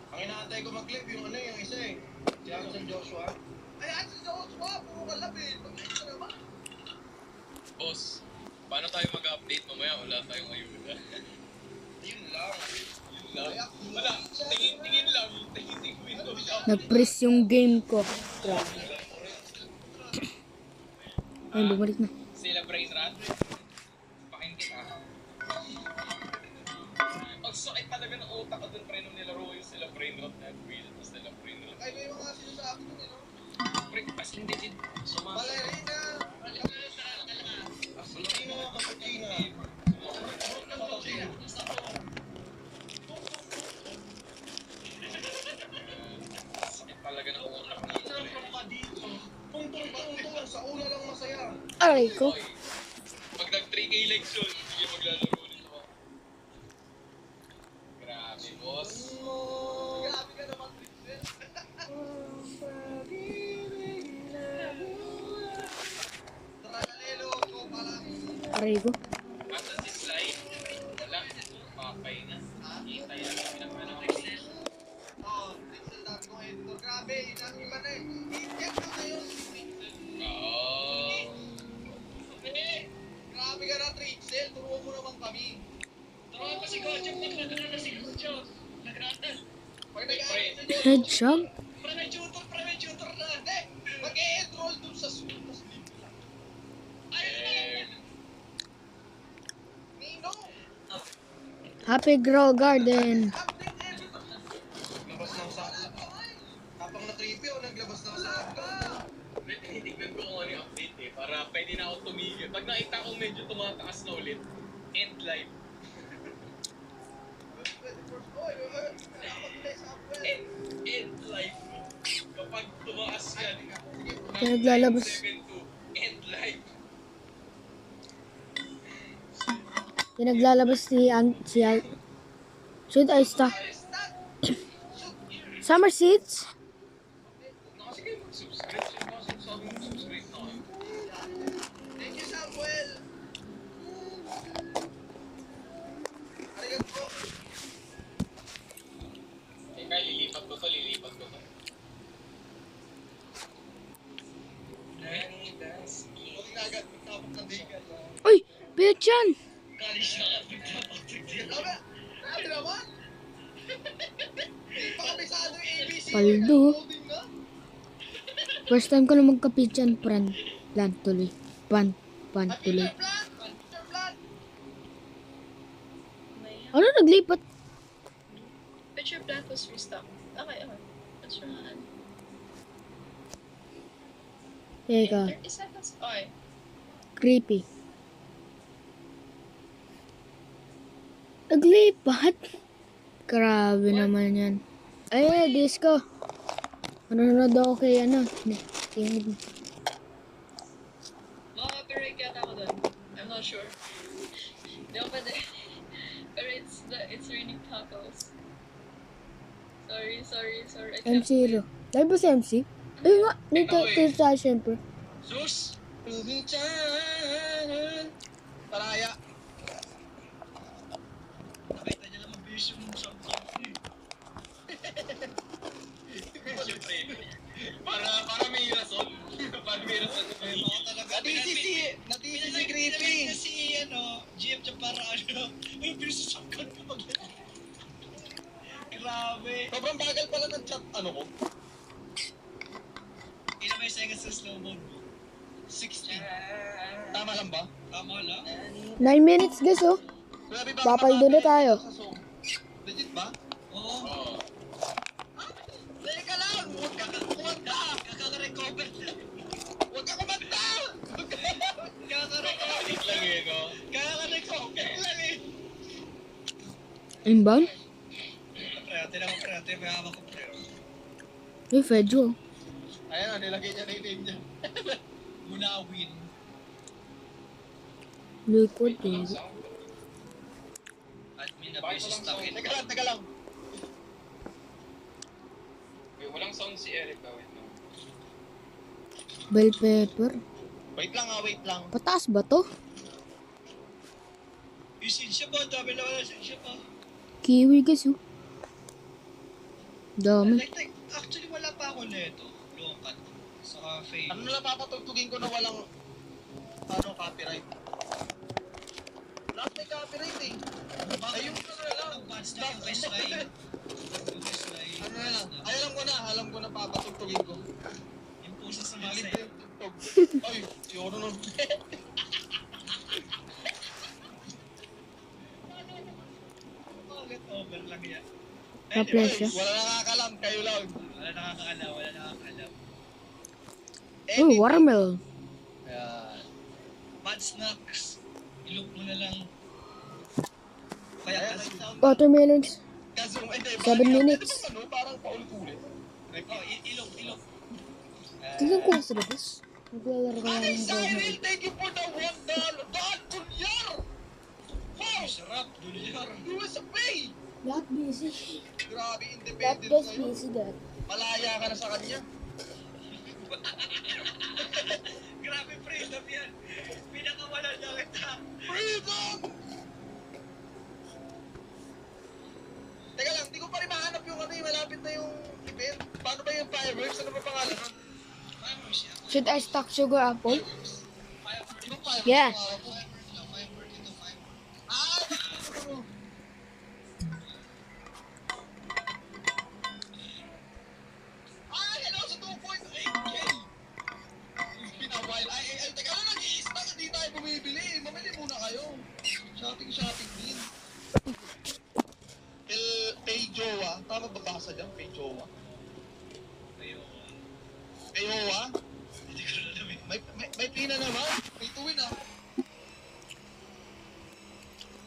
Ang inaantay ko mag-live yung ano yung isa eh. Si Anson Joshua. Ay, Anson Joshua! Puro kalab eh. Mag-live ka naman. Boss, paano tayo mag-update mamaya? Wala tayong ayuda. Yun lang. Yun lang. Wala, tingin lang. Tingin window shop. Nag-freeze yung game ko. Grabe. Ayun, bumalik na. Celebrate rat. Pakinggan ah. Ang sakit talaga ng utak ko dun pre nung nilaro yung Celebrate rat na wheel. Celebrate rat. Ay, may mga sinasabi ko nila. Pre, as in digit. Sumama. Balerina! Cappuccino, cappuccino. Sakit talaga ng utak ko. Sarap ka dito. Tungtong-tungtong, sa una lang masaya. Aray ko. Oy, pag nag 3K likes yun, sige maglalaro ulit ako. Grabe, boss. Grabe ka naman, Trisel. Tragalelo ko pala. Aray ko. Asan si Slide? Wala. Papay na. Kita yan. Pinapala ko. Oh, Trisel, dami kong editor. Grabe, iba na eh. Yan na kayo si Trisel. Oo. Grabe ka na, Trisel. Turuan mo naman kami. Turuan ko si Gojo. Magkakala na si Gojo. Nagratas. Pag nag-aaral sa Gojo. Hedgehog? Private tutor na. Hindi, mag-e-enroll dun sa school. Ayun na yan. Nino, Happy Grow Garden. update everything. Naglabas ng saka. Kapang na-trippy o naglabas ng saka. Tinitignan ko kung ano yung update eh. Para pwede na ako tumigil. Pag nakita kong medyo tumataas na ulit, end live. End live. Kapag tumaas yan, Naglalabas. 7-2, end live. Pinaglalabas Should I stop? Summer seats? Kasi kayo mag-subscribe. Sino ba sabi mo subscribe na kayo? Thank you, Samuel. Arigato. Teka, lilipat ko to. Huwag na agad. Tapos na bigan. Uy! Piachan! Kalis na agad. Grabe naman. Hindi pa kabisado yung ABC. Paldo. Loading na. First time ko na magka-piachan, plan tuloy. Pan tuloy. Teacher Vlad. Ano naglipat? Picture black was restocked. Okay. That's right. Teka, 30 seconds. Okay. creepy. Naglipat? Grabe naman yan. Ay, disco. Nanonood ako kay tinig. Copyright yata ako dun. I'm not sure. Hindi ako pwede. Pero it's raining tacos. Sorry. I can't MC Ro. Dahil ba si MC? Ay nga, nagtitira tayo syempre. Sus. Paraya. Nakita niya naman bis yung something. Siyempre, para may rason. Para may rason. Natisi si Creepy. Kasi GF siya para may versus of God ka Grabe. Sobrang bagal pala ng chat, ko. Ilan may seconds sa slow mode? 60. Tama lang ba? Tama lang. 9 minutes guys oh. Grabe ba? Papaldo na tayo. Legit ba? Oo. Teka lang! Huwag ka kumanta! Kaka-recover lang. Huwag ka kumanta! Kaka-recover Balik lang eh, no? Kaka-recover lang eh. Inbound? Pre, may hawak ko pre. Uy, Fedjo. Ayan, nilagay niya na yung name niya. Munawin. Liquid eh. Admin na versus takin. Teka lang. Walang sound si Eric. Wait lang. Bell pepper. Wait lang wait lang. Pataas ba to? Yung sinsya po, dami na wala sinsya pa. Kiwi guys oh. Dami. Actually, wala pa ako neto. Lokat. Saka fade. Ano na lang papatugtugin ko na walang copyright. Lahat may copyright eh. Ayun ko na lang. Nag-patch na yung Westline. Yung Westline. Ano na lang. Ay, alam ko na papatugtugin ko. Yung puso sa masa Libre eh. yung tugtog. Ay, siguro nun. Bakit over lang yan? Na-flash siya. Wala nakakalam, kayo lang. Wala nakakaalam, wala nakakaalam. Oh, watermelon. Ayan. Bad snacks. Ilok mo na lang. Kaya Ayan, kasi, Watermelons. Kaso, hindi. 7 minutes. Parang paulit-ulit. ilok. Tingnan ko sa labas. Naglalaro ko Aling lang ng Cyril, thank you for the $1. Dahil kunyar! Wow! Sarap, dolyar. USA Pay! Lahat busy. Grabe, Lahat independent guys ngayon. busy dad. Malaya ka na sa kanya. Grabe freedom yan. Pinakawalan na kita. Freedom! Teka lang, di ko pa rin mahanap yung malapit na yung event. Paano ba yung fireworks? Ano ba pangalan nun? Fireworks yan. Should I stock sugar apple? Anong fireworks? Yeah. Fireworks ito, fireworks. Ah! Ah, hello sa 2.8K! It's been a while. Teka lang, nag-i-stock. Hindi tayo bumibili. Mamili muna kayo. Shopping din. Pay Jowa. Tama ba basa dyan? Pay Jowa. Pay Jowa? Hindi ko na alam eh. May pina naman. May tuwin ah.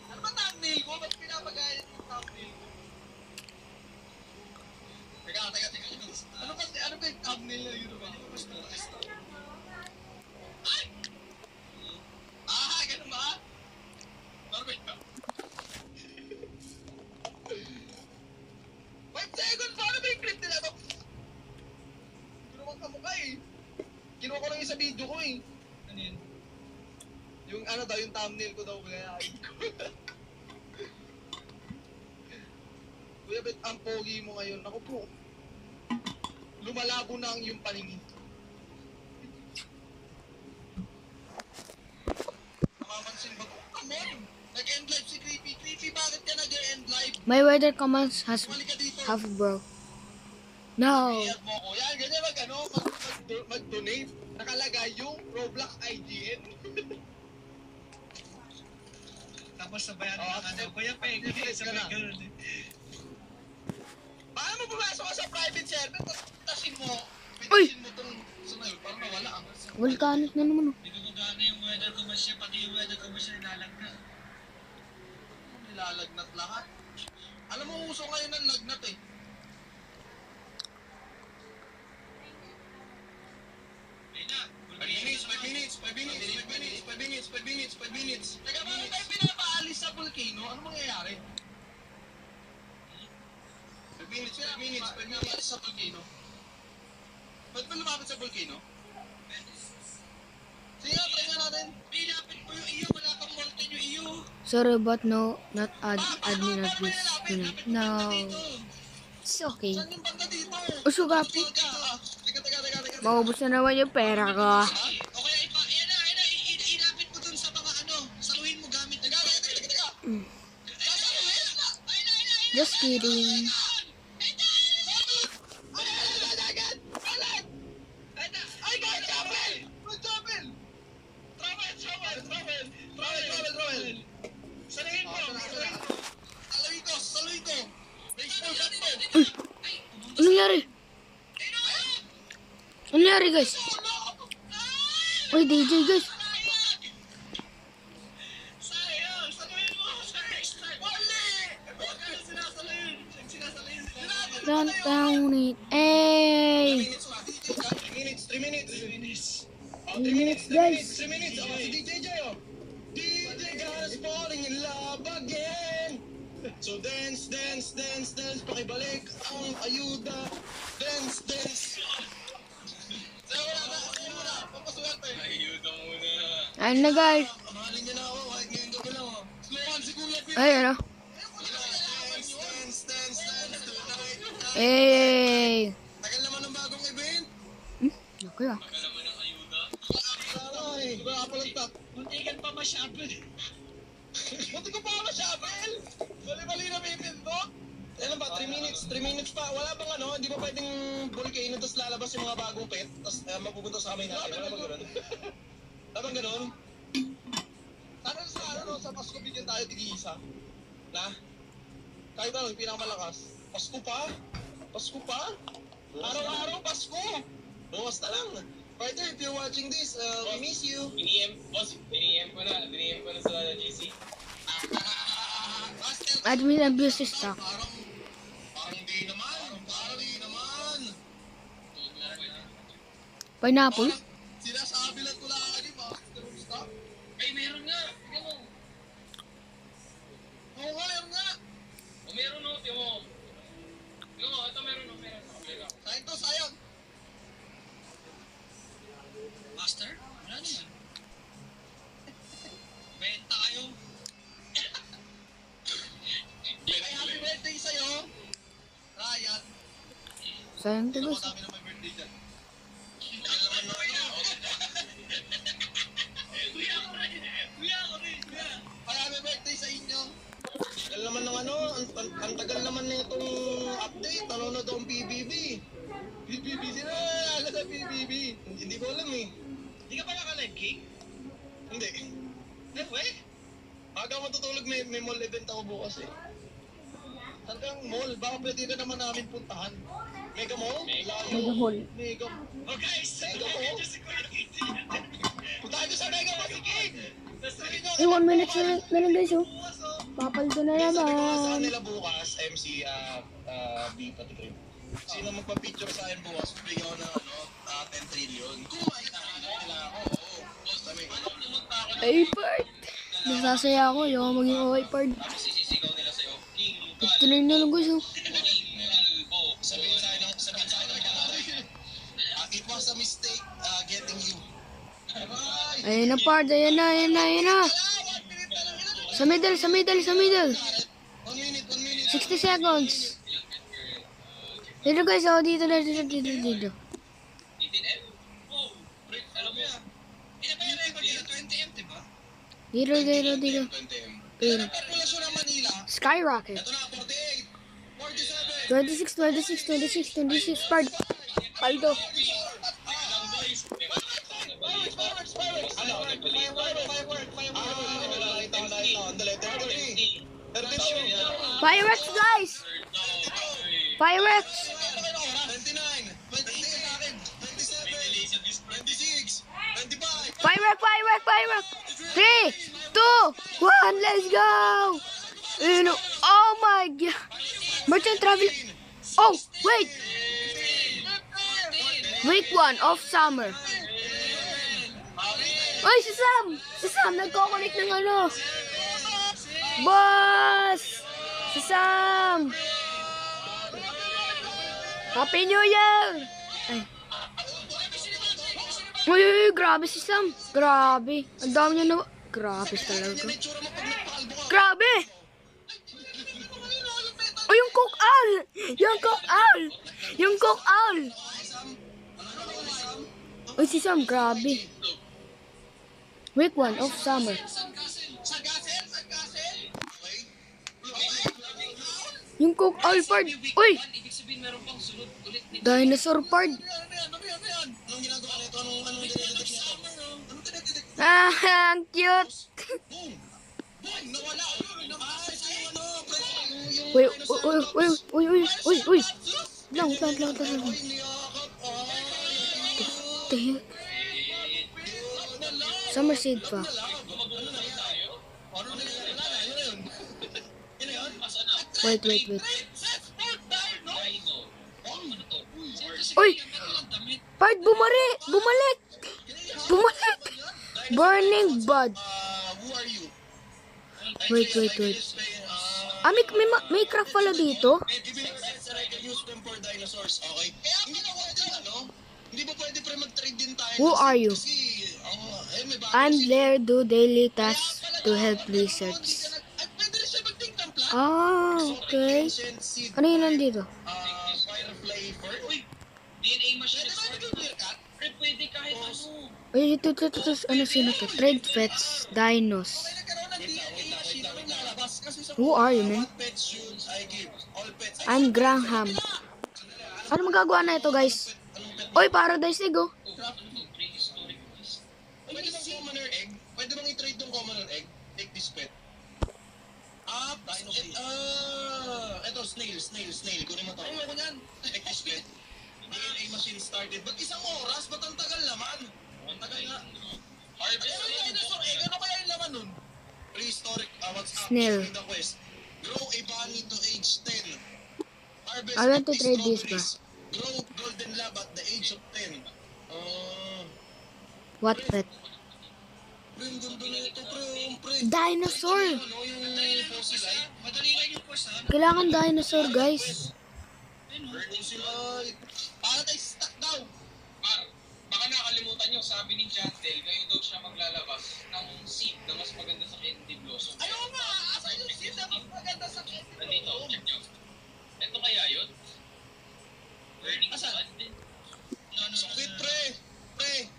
Ano ba thumbnail ko? Ba't pinapagayat yung thumbnail ko? Teka. Ano ba yung thumbnail na yun ba? Ay! Ah, ganun ba? Ano ba yun? 5 seconds! Paano ba yung clip nila ito? Hindi naman kamukha eh. Kinuha ko lang yung sa video ko eh. Ano yun? Yung ano daw, yung thumbnail ko daw gayahin ko. Kuya, bet ang pogi mo ngayon. Ako po. Lumalabo na ang iyong paningin. Namamansin ba ko? Come on! Nag-end live si Creepy. Creepy, bakit ka nag-end live? My weather commands has Bumalik ka dito. half bro. No. I-add mo ko. Yan, ganyan mag-donate. Nakalagay yung Roblox IGN. Tapos sabayan Oo, ng ano. Kuya Peg, sabay na. ganun eh. Paano mo pumasok ka sa private server? Tasin mo. Uy! Pitasin mo itong sumayo. Parang nawala ang. Volcanic na naman oh. Hindi ko gumagana yung weather commercial, pati yung weather commercial nilalagna. Nilalagnat lahat. Alam mo, uso ngayon ng lagnat eh. Ayun na. 5 minutes. Teka, bakit tayo pinapaalis sa volcano? Ano mangyayari? 5 minutes sa volcano. Ba't ba lumapit sa volcano? Sige nga, try nga natin. Ilapit mo yung iyo, wala kang molten yung iyo. Sorry but no, not admin at this tonight. No. It's okay. Saan yung banda dito? Usugapi. Teka. Maubos na naman yung pera ko. O kaya ayan na, ilapit mo dun sa mga ano, saluhin mo gamit. Teka. Just kidding. Ay, mag-travel! Travel! Saluhin mo. Saluhin ko! May sponsor to! Ano nangyari? Ano nangyari guys? Uy, DJ guys. Sayang, saluhin mo sa next time. Huwag ka na sinasaluhin. Don't down it. Hey! 3 minutes. 3 minutes guys. 3 minutes. Oh, si DJ Jay, oh. DJ Jay's falling in love again. So dance. Pakibalik ang ayuda. Dance, dance. Sa'yo wala na, sa'yo muna. Pampaswerte. Ayuda muna. Ayun na guys. Mahalin niyo na ako, kahit ngayong gabi lang, oh. Slowan si Kuya Pin. Ay, ano? Dance, dance, dance, dance, tonight. Eh. Tagal naman ng bagong event. Okay ah. Baka naman ang ayuda. Ay, wala ka palang top. Muntikan pa masyapin. Buti ko pa ako na-shovel. Mali-mali na pipindot. Ano ba, 3 minutes? 3 minutes pa. Wala bang ano, hindi ba pwedeng volcano tapos lalabas yung mga bagong pet tapos mapupunta sa kamay natin? Wala bang ganun? Wala bang ganun? Sana sa ano, sa Pasko bigyan tayo tig-isa. Na? Kahit ano, yung pinakamalakas. Pasko pa? Pasko pa? Araw-araw Pasko! Bukas na lang. Partner, if you're watching this, we miss you. Diniem ko na sa GC. Admin abuse is stock. Parang di naman. Parang di naman. Pineapple? Sinasabi lang ko lagi, master of stock. Ay, meron nga. Tingnan mo. Oo nga, meron nga. O meron no, tingnan mo. Tingnan mo, ito meron no, meron. Okay lang. Sayang to, sayang. Master? Wala naman. Benta kayo. Ay, happy birthday sa'yo. Ryan. Sayang to guys. Madami na may birthday dyan. Tagal naman na ano. Kuya ako rin. Kuya ako rin. Kuya. Ay, happy birthday sa inyo. Tagal naman ng ano, ang tagal naman na itong update. Nanonood akong PBB. PBB, sino na sa PBB? Hindi ko alam eh. Hindi ka pa naka-live king? Hindi. Anyway. Aga matutulog, may mall event ako bukas eh. Saan kang mall? Baka pwede ka naman namin puntahan. Mega Mall? Mega Mall. Mega Oh guys! Mega Mall? Medyo si Kuya Kitty. Puntahan nyo sa Mega Mall, King! Eh, 1 minute na lang guys oh. Bukas oh. Papaldo na Sabi ko nga sa naman. kanila bukas, MC, B pati kayo. Sino magpa-picture sa akin bukas, bigyan ko ng 10 trillion. Kung makikita nila ako, oo. Boss, sabi ko, pumunta ako Ay, part. Nasasaya ako. Yung maging okay part. Tapos sisisigaw nila sa'yo, King Ito na yun na lang guys oh. King Kalbo. sabihin sa akin, it was a mistake getting you. Bye! Ayun na part. Ayan na, ayan na, ayan na. Sa middle, sa middle, sa middle. 1 minute, 1 minute. 60 seconds. Dito guys oh. Dito na, dito, dito, dito. 18M? Oh, Rick, alam mo yan. Ina ba yung record nila? 20M, diba? Dito, dito, dito. 20M. Ayun. Ang populasyon ng Manila, Skyrocket. ito na, 48, 47, 26, 26, 26, 26 part. Paldo. Ano? Firework. Fireworks guys! Fireworks! 29, 28, 27, 26, 25. Firework, firework, firework! 3, 2, 1, let's go! Ayun, oh my god! Merchant travel. Oh, wait! Week 1 of summer. Uy, si Sam! Si Sam, nagko-connect ng ano. Boss! Si Sam! Happy New Year! Ay. Uy, uy, uy, grabe si Sam. Grabe. Ang dami niya na... Grabe talaga. Grabe! Oh, yung Coke Owl! Yung Coke Owl! Yung Coke Owl! Uy, si Sam, grabe. Week 1 of summer. Yung Coke Owl part. Uy! Ibig sabihin meron pang sunod ulit ni Dinosaur part. Anong ginagawa nito? Anong dinidetect nito? Anong dinidetect? Ah, ang cute. Boom! Boom! Nawala! Ay, sa'yo ano? Uy, uy, uy, uy, uy, uy, uy. Lang. Niyakap! Ay! The heck? Summer seed pa. Ano na yun? Yun na yun? Wait. Dino. Uy! Part, bumalik! Burning bud. Who are you? Wait. Ah, may craft pala dito? Even if I can use them for dinosaurs, okay? Kaya pre, mag-trade din tayo. Who ng are seed you? Kasi, may bago I'm seed. Blair, do daily Kaya tasks pala, to no, help pero hindi research. ka ay, pwede rin siya magtimpla. Ah, okay. Ancient seed. Ano yun nandito? Firefly fern. Uy, DNA machine. Pwede ba nag-clear cut? Pre, pwede kahit ano. Ay, ito, ano sino to? Trade pets, dinos. Okay, nagkaroon ng DNA machine. Anong lalabas? Kasi sa Who are you, man? what pets should I give? All pets. Ay, I'm Graham. Ano magagawa na ito, guys? Oy, Paradise Egg, oh. Prehistoric beast. Pwede bang commoner egg? Pwede bang i-trade tong commoner egg? Take this pet. Ito, snail. Kunin mo to. Ayoko niyan. Take this pet. DNA machine started. Ba't isang oras? Ba't ang tagal naman? Ang tagal nga. Harvest Ano yung dinosaur egg? Ano kaya yung laman nun? Prehistoric, what's up? Snail. Showing the quest. Grow a bunny to age 10. Harvest I want to 50 trade this, strawberries. Grow golden lab at the age of 10. What pet? Pre, ang ganda na ito, pre. Dinosaur! Ano yung fossilite? Madali lang yung quest, ha? Kailangan dinosaur, guys. Fossilite. Paradise stock daw. Par, baka nakalimutan nyo, sabi ni Jantel, ngayon daw siya maglalabas ng seed na mas maganda sa Candy Blossom. Ayaw nga, asa yung seed na mas maganda sa candy. Nandito, check nyo. Ito kaya yun? Burning Asan? Sun din. So, wait, pre,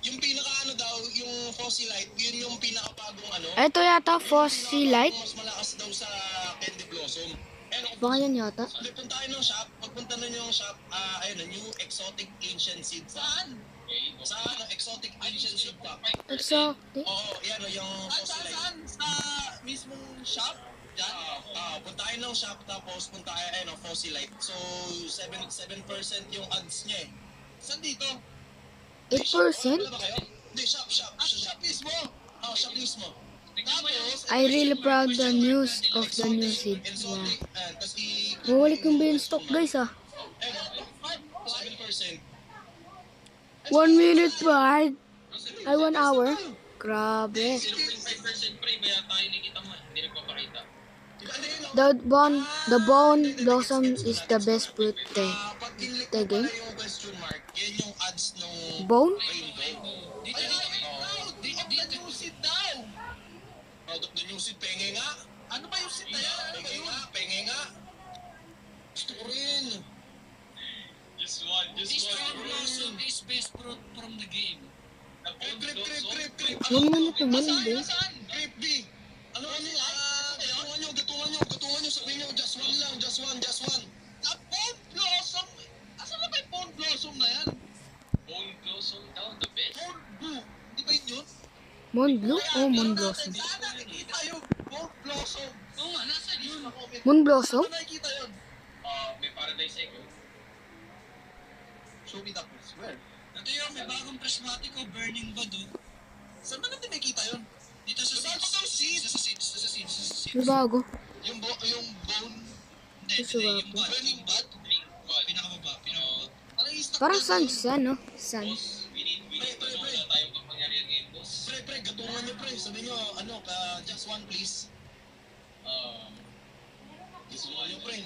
yung pinaka daw, yung fossilite, yun yung pinakabagong Ito yata, fossilite. Mas malakas daw sa Candy Blossom. Baka yan yata. Hindi, punta tayo ng shop. Pagpunta na yung shop, new exotic ancient seed. Saan? Okay, Sa exotic ancient seed pa. Exotic. Oo, yan yung fossilite. Saan? Sa mismong shop? Diyan? Punta tayo ng shop, tapos punta tayo, fossilite. So, 7% yung odds niya eh. Saan dito? 8%? Wala ba kayo? Hindi, shop. Shop mismo. Shop mismo. Tapos, I really proud the news of the new seed. Yeah. Mawalik yung beanstalk, guys, ah. 7%. 1 minute pa. Ay, 1 hour. Grabe. 0.5% pre, kaya tayo nakita mo, hindi nagpapakita. The bone blossom is the best fruit thing. Pag kinlik The mo pala game? yung question mark, yan yung odds nung Bone? rainbow. Dito, dito yung seed daw. Proud of the new seed, penge nga. Ano ba yung seed na yan? Penge nga. Gusto ko rin. Just one. is best fruit from the game. Crip. 1 minute naman, bro. Crip B. Gatungan nyo, sabihin nyo, just one lang, just one. Bone blossom. Asan na ba yung bone blossom na yan? Bone blossom daw, the best. Bone blue. Di ba yun? Moon blue? Oh, moon blossom. Saan nakikita yung bone blossom? Oo nga, nasa yun. Moon blossom? Saan nakikita yun? May paradise egg. Show me that place. Where? Ito yung may bagong prismatic o burning bud oh. Saan ba natin nakikita yun? Dito sa seeds. Sa seeds. May bago. Yung bone. Hindi, Ito yung bago. bud. Burning bud? Pinakababa. Ano yung stock Parang doon? sun siya, no? Sun. Boss, we need Pre. wala tayong kapangyarihan ngayon, boss. Pre, gatungan nyo pre. Sabi nyo, just one please. Gatungan nyo pre.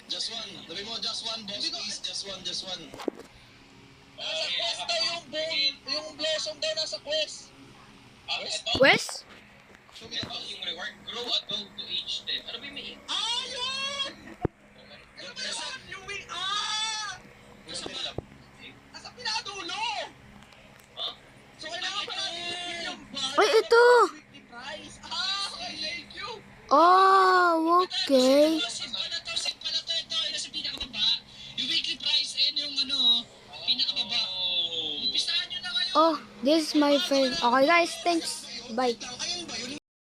Just one. Sabi mo, just one boss please. Just one. Nasa quest daw yung bone. Yung blossom daw nasa quest. Ito, West? Show me that. yung reward, grow a dog to age 10. Ano ba yung may Ayun! Ano ba yan? Yung wing? Nasa pinadulo! Ha? So, kailangan pa natin yung Ay, ito! weekly price. Okay, thank you! Oh, okay. Seed pala to. Ito, yung nasa pinakababa. Yung weekly price, yung pinakababa. Umpisahan nyo na ngayon. Oh, this is my friend. Okay, guys, thanks. Bye. Ayun ba?